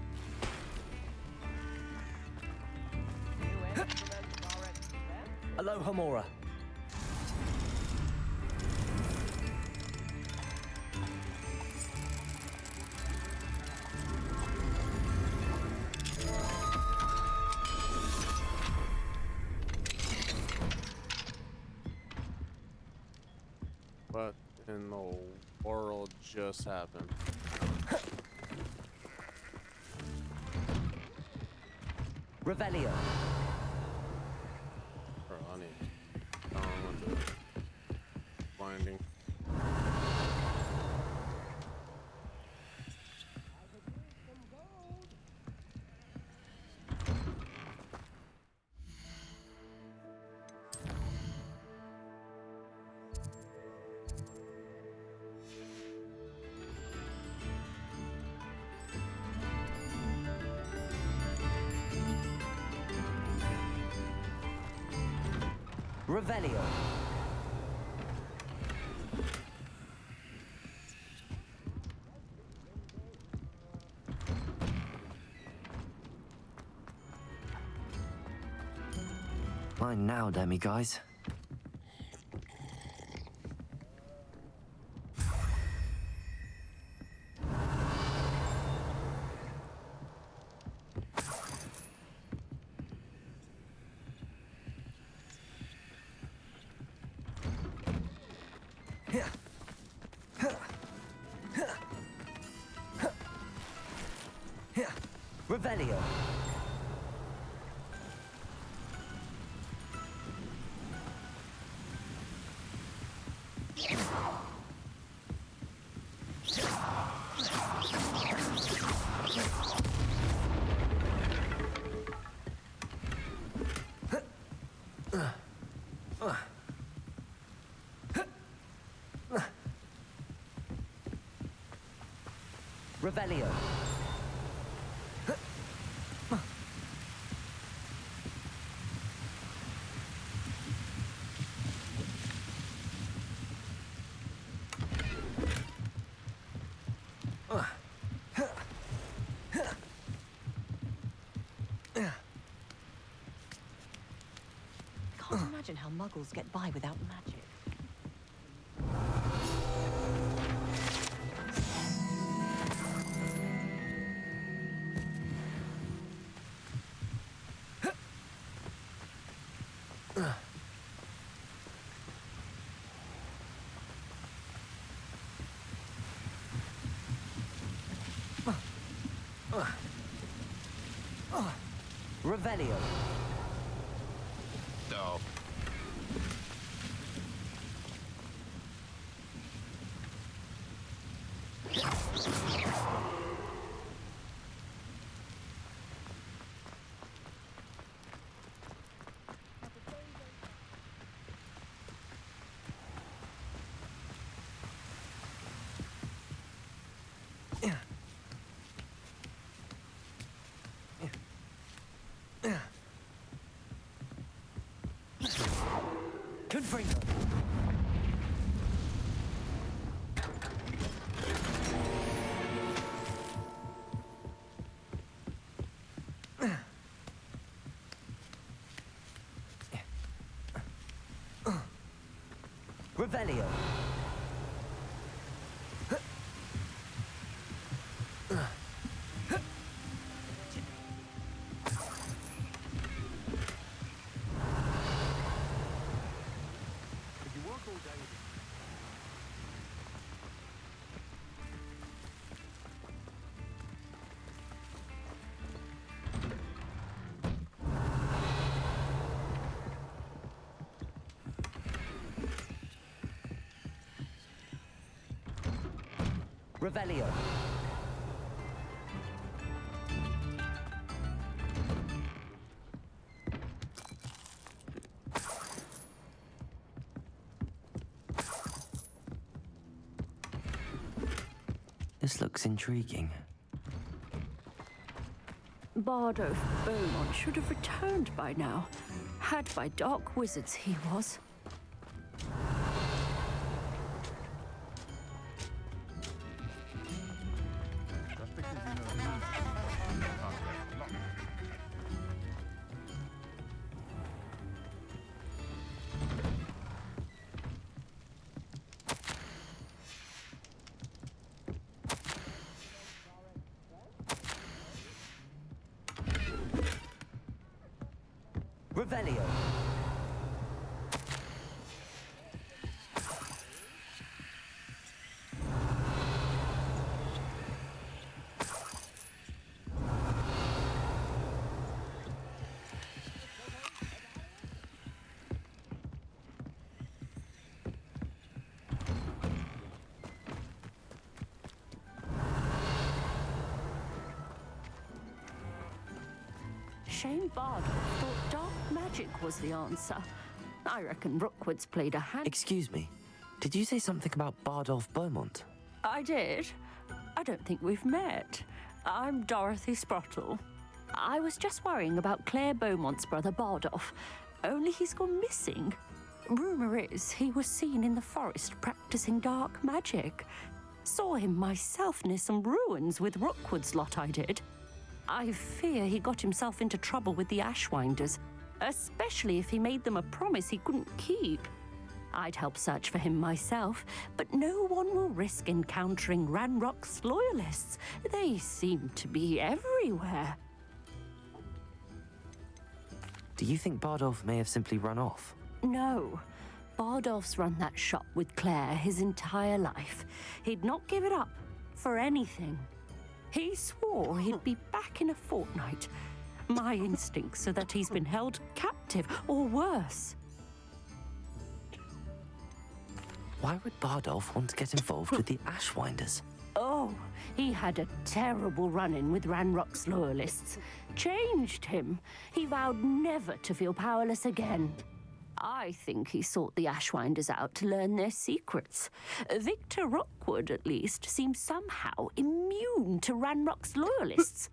Alohomora. What in the world just happened? Revelio. Bro, I need. I don't want to. Blinding. Revelio. Mine now, Demiguise. Revelio. Revelio. Can't imagine how muggles get by without magic. Revelio. No. Confringo. Revelio. Revelio. This looks intriguing. Bardo Beaumont should have returned by now. Had by dark wizards he was. Revelio. Shame Bardo thought dark magic was the answer. I reckon Rookwood's played a hand. Excuse me. Did you say something about Bardolph Beaumont? I did. I don't think we've met. I'm Dorothy Sprottle. I was just worrying about Claire Beaumont's brother Bardolph. Only he's gone missing. Rumour is he was seen in the forest practicing dark magic. Saw him myself near some ruins with Rookwood's lot I did. I fear he got himself into trouble with the Ashwinders, especially if he made them a promise he couldn't keep. I'd help search for him myself, but no one will risk encountering Ranrock's loyalists. They seem to be everywhere. Do you think Bardolph may have simply run off? No. Bardolph's run that shop with Claire his entire life. He'd not give it up for anything. He swore he'd be back in a fortnight. My instincts are that he's been held captive, or worse. Why would Bardolph want to get involved with the Ashwinders? Oh, he had a terrible run-in with Ranrock's loyalists. Changed him. He vowed never to feel powerless again. I think he sought the Ashwinders out to learn their secrets. Victor Rookwood, at least, seems somehow immune to Ranrock's loyalists.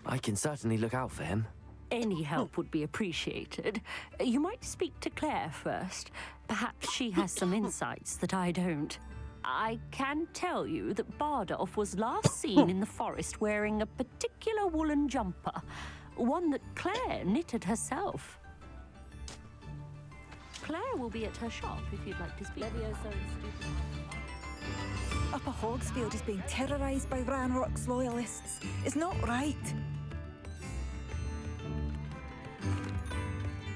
I can certainly look out for him. Any help would be appreciated. You might speak to Claire first. Perhaps she has some insights that I don't. I can tell you that Bardolph was last seen in the forest wearing a particular woolen jumper, one that Claire knitted herself. Claire will be at her shop if you'd like to speak. Upper Hogsfield is being terrorised by Ranrock's loyalists. It's not right.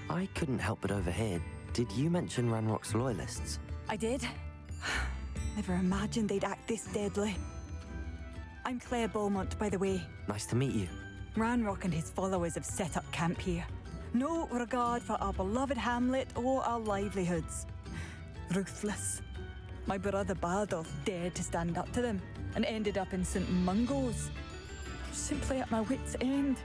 I couldn't help but overhear. Did you mention Ranrock's loyalists? I did. Never imagined they'd act this deadly. I'm Claire Beaumont, by the way. Nice to meet you. Ranrock and his followers have set up camp here. No regard for our beloved hamlet or our livelihoods. Ruthless. My brother Bardolph dared to stand up to them and ended up in St. Mungo's. Simply at my wit's end.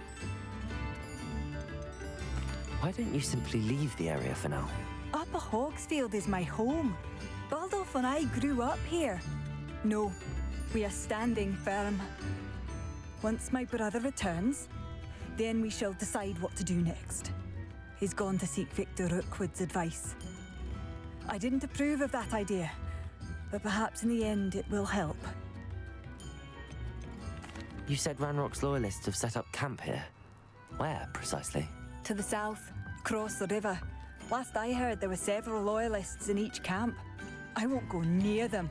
Why don't you simply leave the area for now? Upper Hogsfield is my home. Bardolph and I grew up here. No, we are standing firm. Once my brother returns, then we shall decide what to do next. He's gone to seek Victor Rookwood's advice. I didn't approve of that idea, but perhaps in the end it will help. You said Ranrock's loyalists have set up camp here. Where, precisely? To the south, across the river. Last I heard, there were several loyalists in each camp. I won't go near them.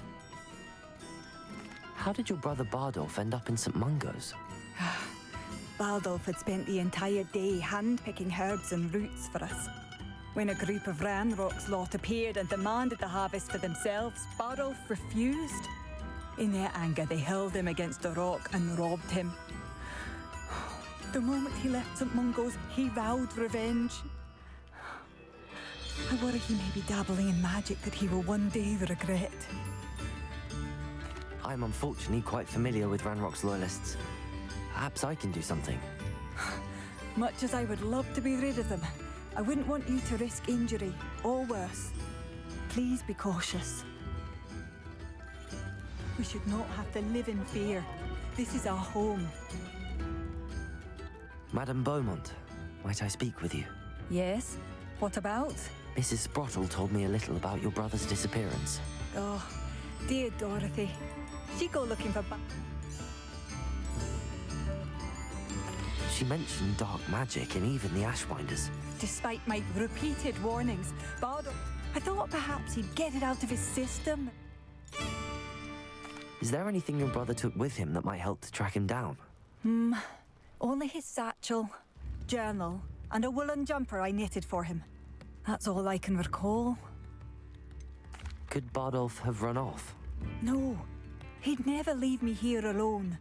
How did your brother Bardolph end up in St. Mungo's? Bardolph had spent the entire day hand-picking herbs and roots for us. When a group of Ranrock's lot appeared and demanded the harvest for themselves, Bardolph refused. In their anger, they hurled him against a rock and robbed him. The moment he left St. Mungo's, he vowed revenge. I worry he may be dabbling in magic that he will one day regret. I'm unfortunately quite familiar with Ranrock's loyalists. Perhaps I can do something. Much as I would love to be rid of them, I wouldn't want you to risk injury, or worse. Please be cautious. We should not have to live in fear. This is our home. Madame Beaumont, might I speak with you? Yes? What about? Mrs. Sprottle told me a little about your brother's disappearance. Oh, dear Dorothy. She go looking for... She mentioned dark magic and even the Ashwinders. Despite my repeated warnings, Bardolph... I thought perhaps he'd get it out of his system. Is there anything your brother took with him that might help to track him down? Only his satchel, journal, and a woolen jumper I knitted for him. That's all I can recall. Could Bardolph have run off? No, he'd never leave me here alone.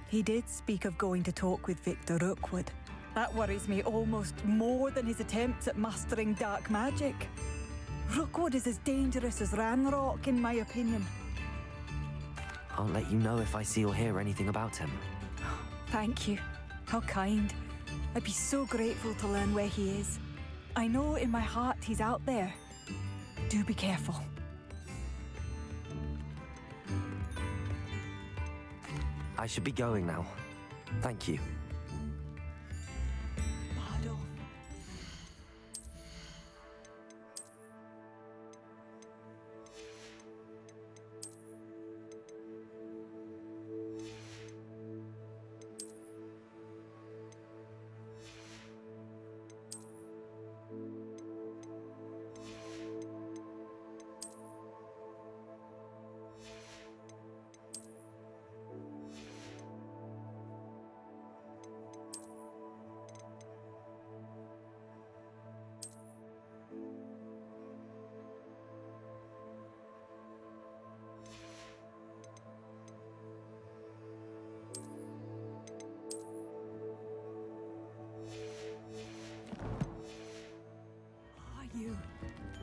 He did speak of going to talk with Victor Rookwood. That worries me almost more than his attempts at mastering dark magic. Rookwood is as dangerous as Ranrock, in my opinion. I'll let you know if I see or hear anything about him. Thank you. How kind. I'd be so grateful to learn where he is. I know in my heart he's out there. Do be careful. I should be going now. Thank you.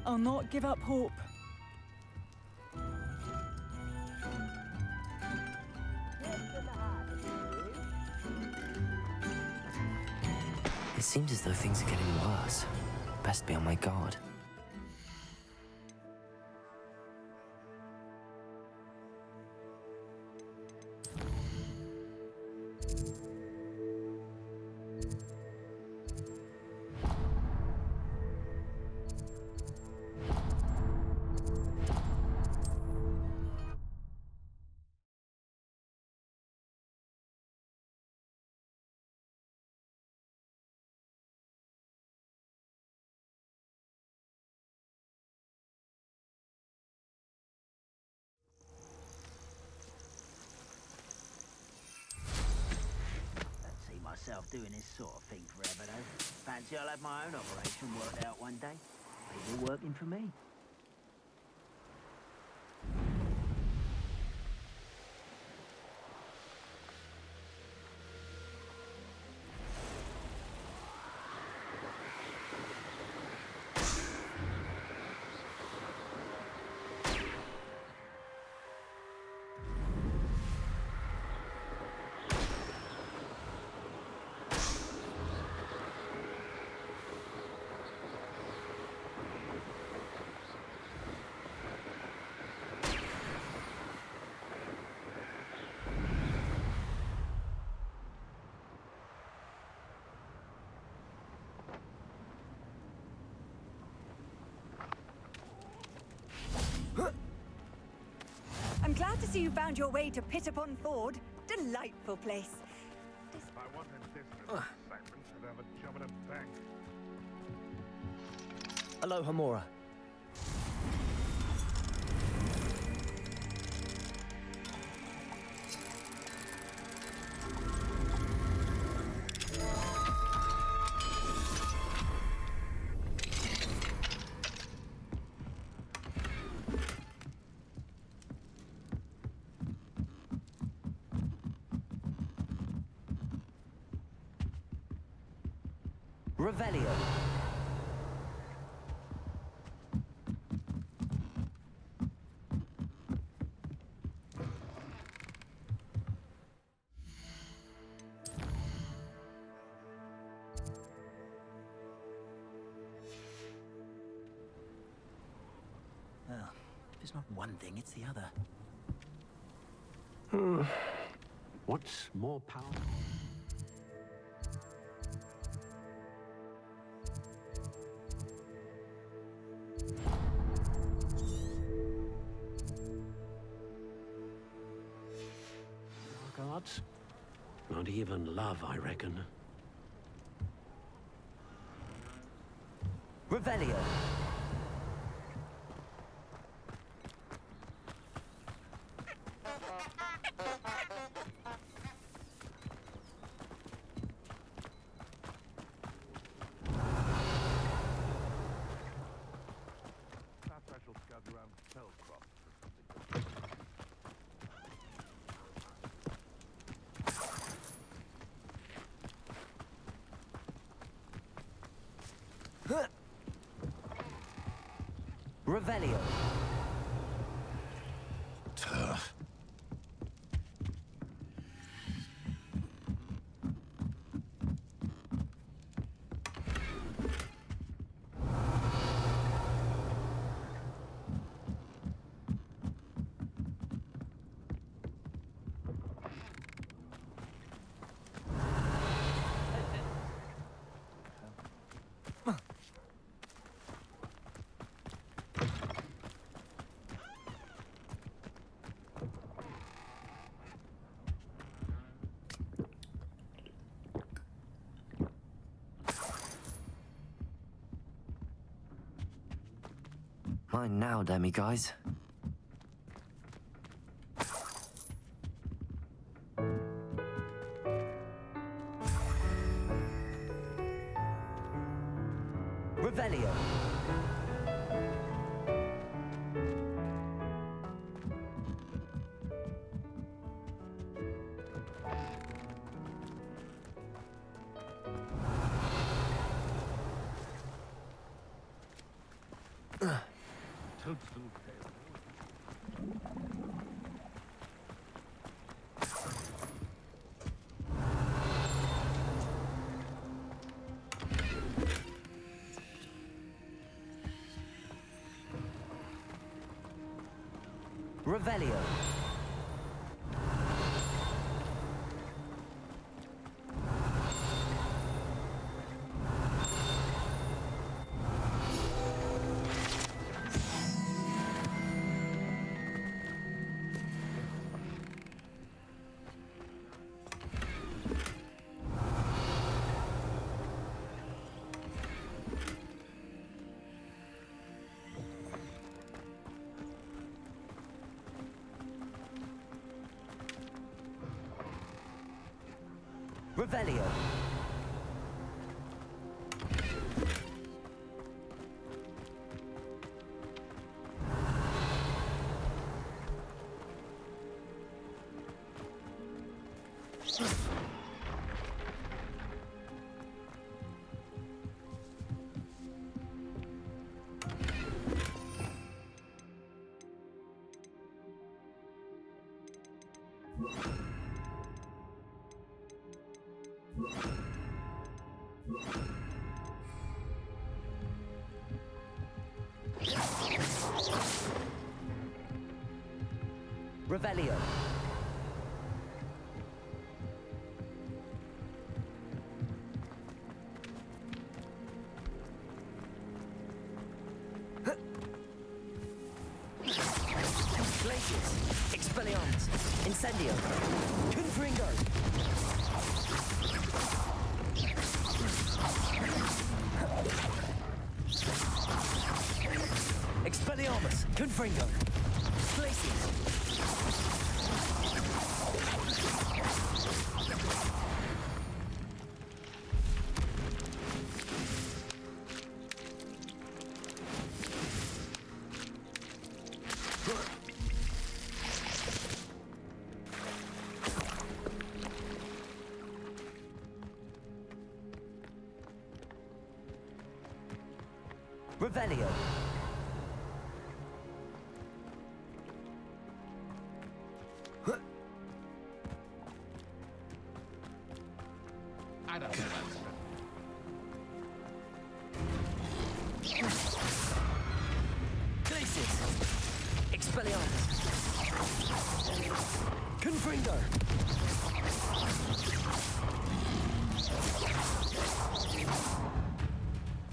I'll not give up hope. Is seems as though things are getting worse. Best be on my guard. Myself doing this sort of thing forever, though. Fancy I'll have my own operation worked out one day. People working for me. I'm glad to see you found your way to Pit-upon-Ford. Delightful place. If I wanted distance segments, I'd have a job at a bank. Alohomora. Revelio. Well, if it's not one thing, it's the other. What's more powerful? Dark arts? Not even love, I reckon. Revelio. Revelio. Tough. Mine now, Demiguise. Revelio. Revelio. Revelio. Revelio. Glacius. Expelliarmus. Incendio. Confringo. Expelliarmus. Confringo. Glacius. Revelio. I don't know. Glacius. Expelliarmus. Confringo.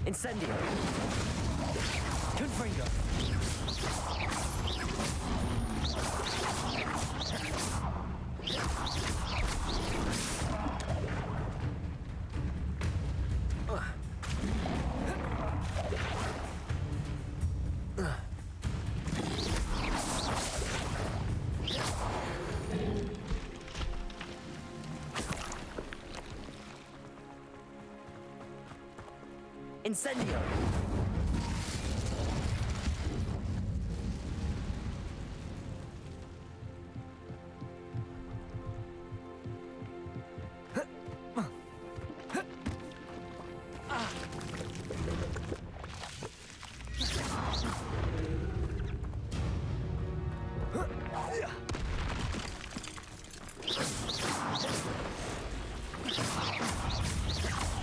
Incendio. Confringo. Incendio.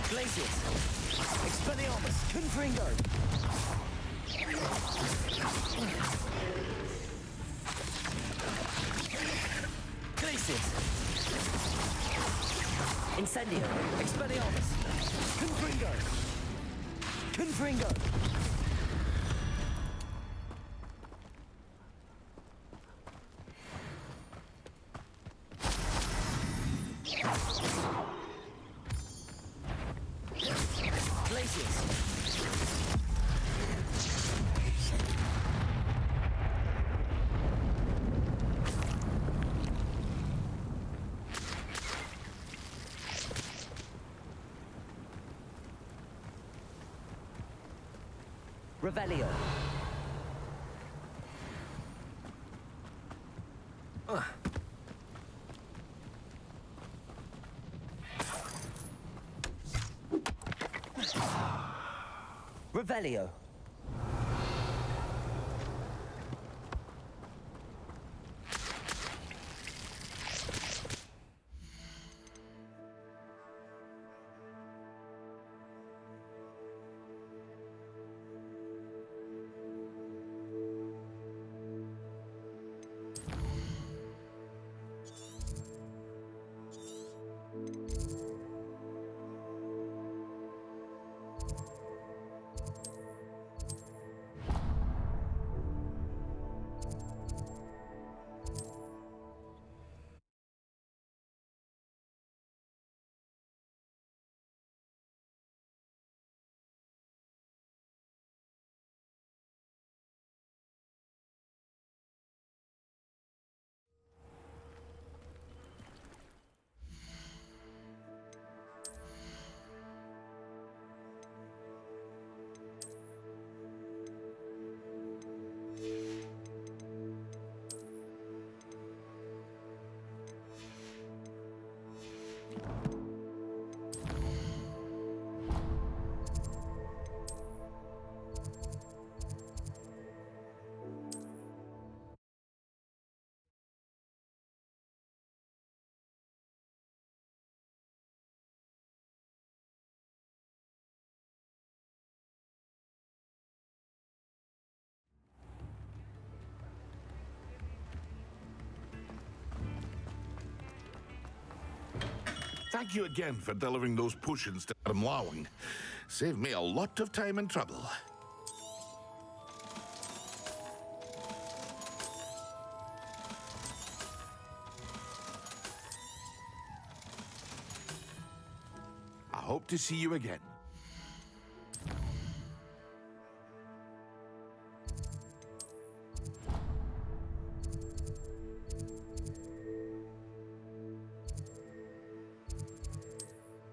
Glacius. Expelliarmus. Confringo. Glacius. Incendio. Expelliarmus. Confringo. Confringo. Revelio. Revelio. Thank you again for delivering those potions to Madame Lowing. Saved me a lot of time and trouble. I hope to see you again.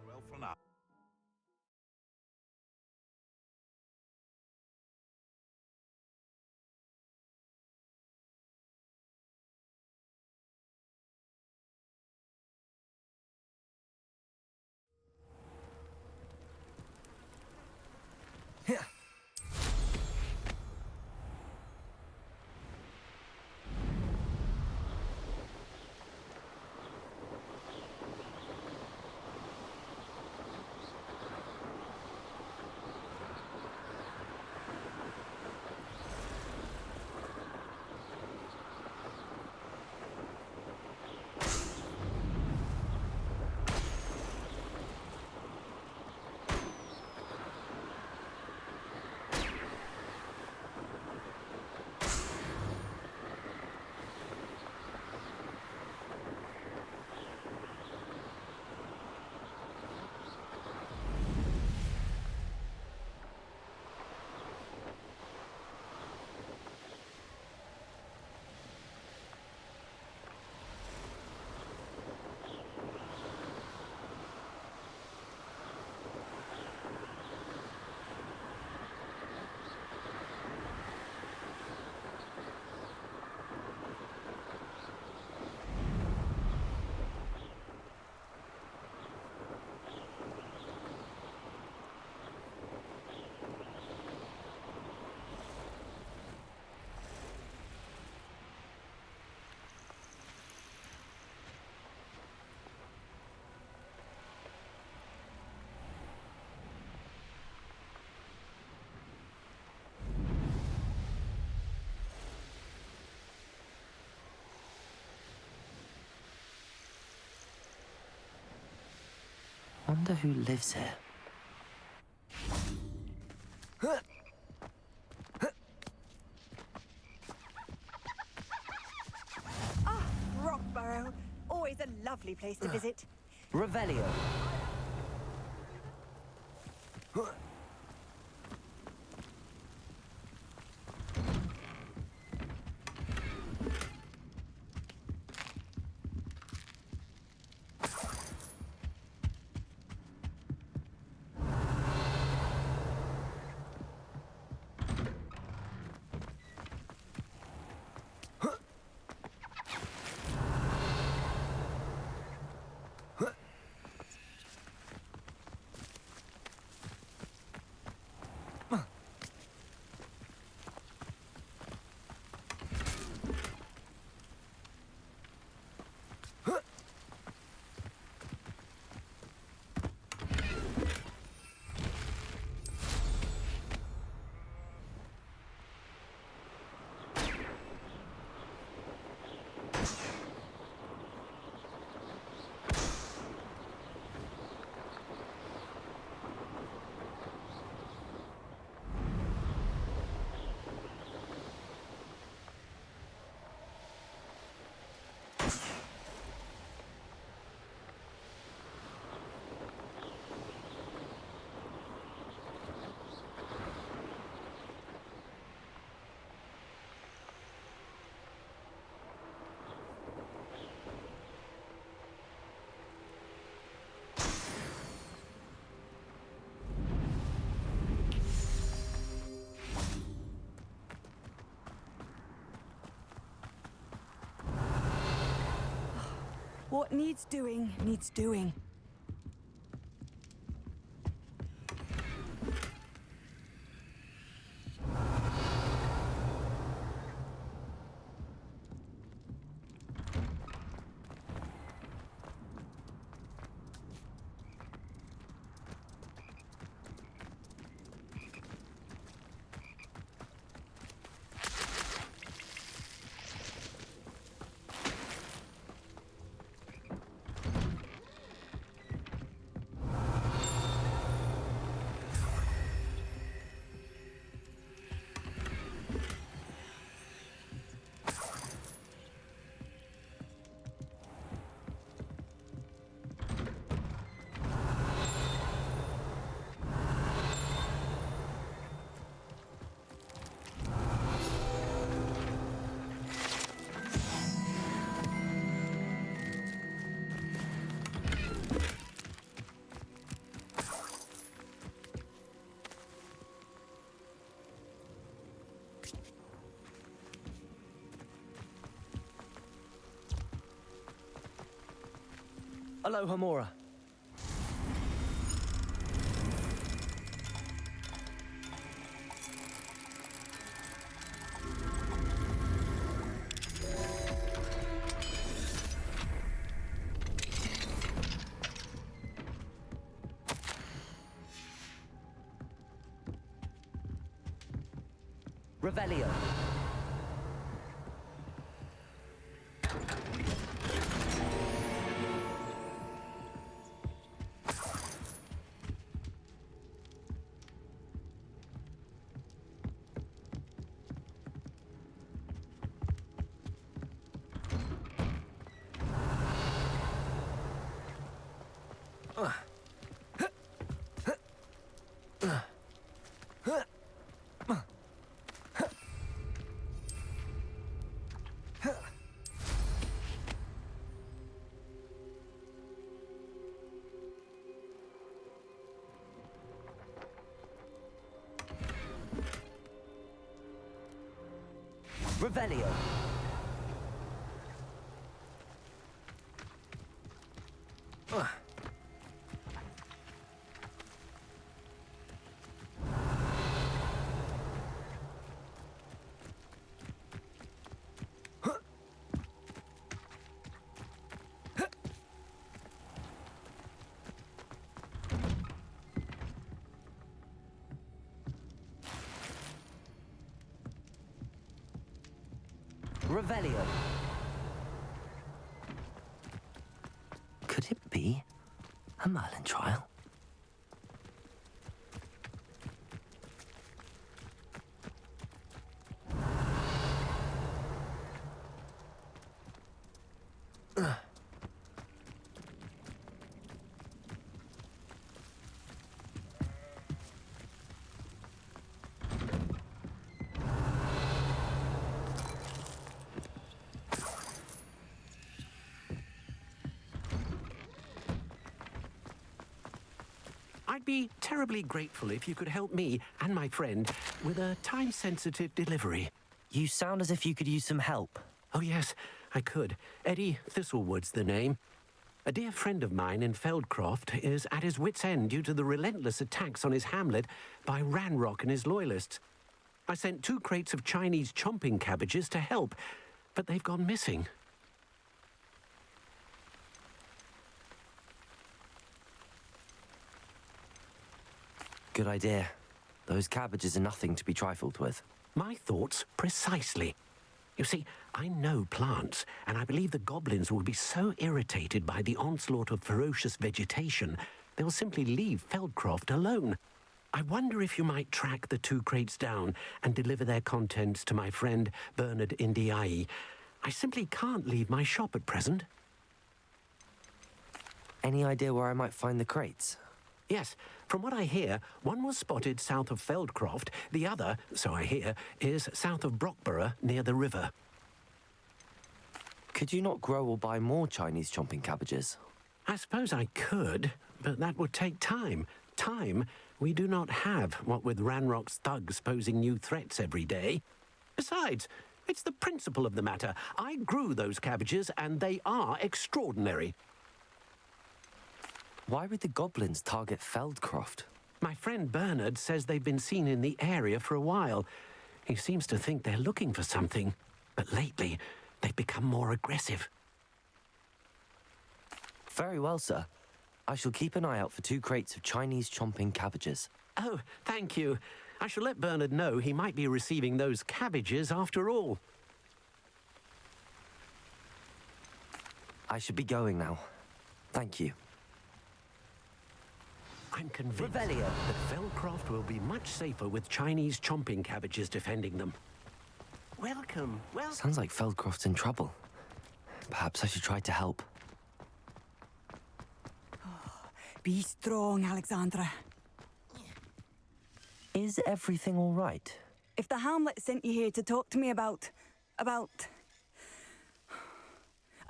Well, for now. Wonder who lives here. Ah, Rockburrow. Always a lovely place to visit. Revelio. What needs doing, needs doing. Alohomora. Revelio. Revelio. Revelio. Could it be a Merlin trial? I'd be terribly grateful if you could help me and my friend with a time-sensitive delivery. You sound as if you could use some help. Oh, yes, I could. Eddie Thistlewood's the name. A dear friend of mine in Feldcroft is at his wit's end due to the relentless attacks on his hamlet by Ranrock and his loyalists. I sent 2 crates of Chinese chomping cabbages to help, but they've gone missing. Good idea. Those cabbages are nothing to be trifled with. My thoughts precisely. You see, I know plants, and I believe the goblins will be so irritated by the onslaught of ferocious vegetation, they'll simply leave Feldcroft alone. I wonder if you might track the 2 crates down and deliver their contents to my friend Bernard Indiai. I simply can't leave my shop at present. Any idea where I might find the crates? Yes, from what I hear, one was spotted south of Feldcroft, the other, so I hear, is south of Brockborough near the river. Could you not grow or buy more Chinese chomping cabbages? I suppose I could, but that would take time. Time we do not have, what with Ranrock's thugs posing new threats every day. Besides, it's the principle of the matter. I grew those cabbages, and they are extraordinary. Why would the goblins target Feldcroft? My friend Bernard says they've been seen in the area for a while. He seems to think they're looking for something, but lately they've become more aggressive. Very well, sir. I shall keep an eye out for 2 crates of Chinese chomping cabbages. Oh, thank you. I shall let Bernard know he might be receiving those cabbages after all. I should be going now. Thank you. I'm convinced that Feldcroft will be much safer with Chinese chomping cabbages defending them. Welcome. Sounds like Feldcroft's in trouble. Perhaps I should try to help. Be strong, Alexandra. Is everything all right? If the Hamlet sent you here to talk to me about...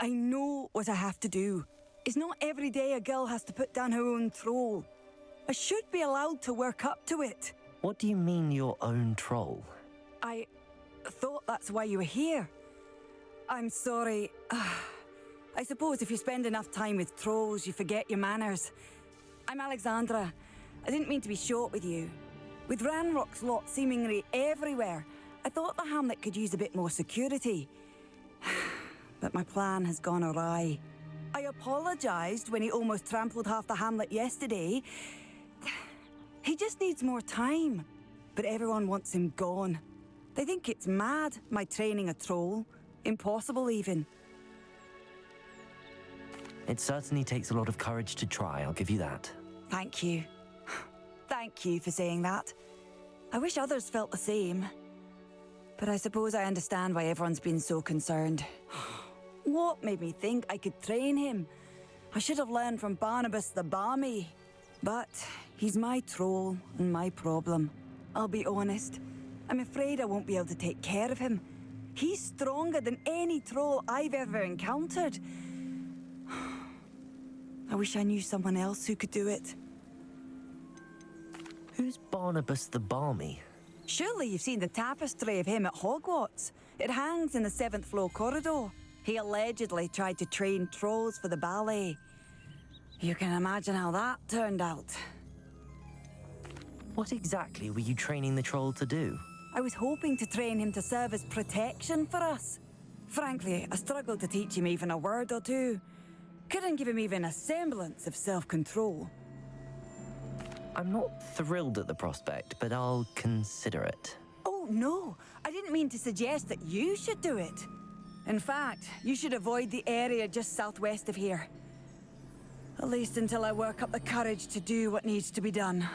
I know what I have to do. It's not every day a girl has to put down her own troll. I should be allowed to work up to it. What do you mean, your own troll? I thought that's why you were here. I'm sorry. I suppose if you spend enough time with trolls, you forget your manners. I'm Alexandra. I didn't mean to be short with you. With Ranrock's lot seemingly everywhere, I thought the hamlet could use a bit more security. But my plan has gone awry. I apologized when he almost trampled half the hamlet yesterday. He just needs more time. But everyone wants him gone. They think it's mad, my training a troll. Impossible, even. It certainly takes a lot of courage to try, I'll give you that. Thank you. Thank you for saying that. I wish others felt the same. But I suppose I understand why everyone's been so concerned. What made me think I could train him? I should have learned from Barnabas the Balmy. But he's my troll and my problem. I'll be honest. I'm afraid I won't be able to take care of him. He's stronger than any troll I've ever encountered. I wish I knew someone else who could do it. Who's Barnabas the Balmy? Surely you've seen the tapestry of him at Hogwarts. It hangs in the 7th floor corridor. He allegedly tried to train trolls for the ballet. You can imagine how that turned out. What exactly were you training the troll to do? I was hoping to train him to serve as protection for us. Frankly, I struggled to teach him even a word or two. Couldn't give him even a semblance of self-control. I'm not thrilled at the prospect, but I'll consider it. Oh, no. I didn't mean to suggest that you should do it. In fact, you should avoid the area just southwest of here. At least until I work up the courage to do what needs to be done.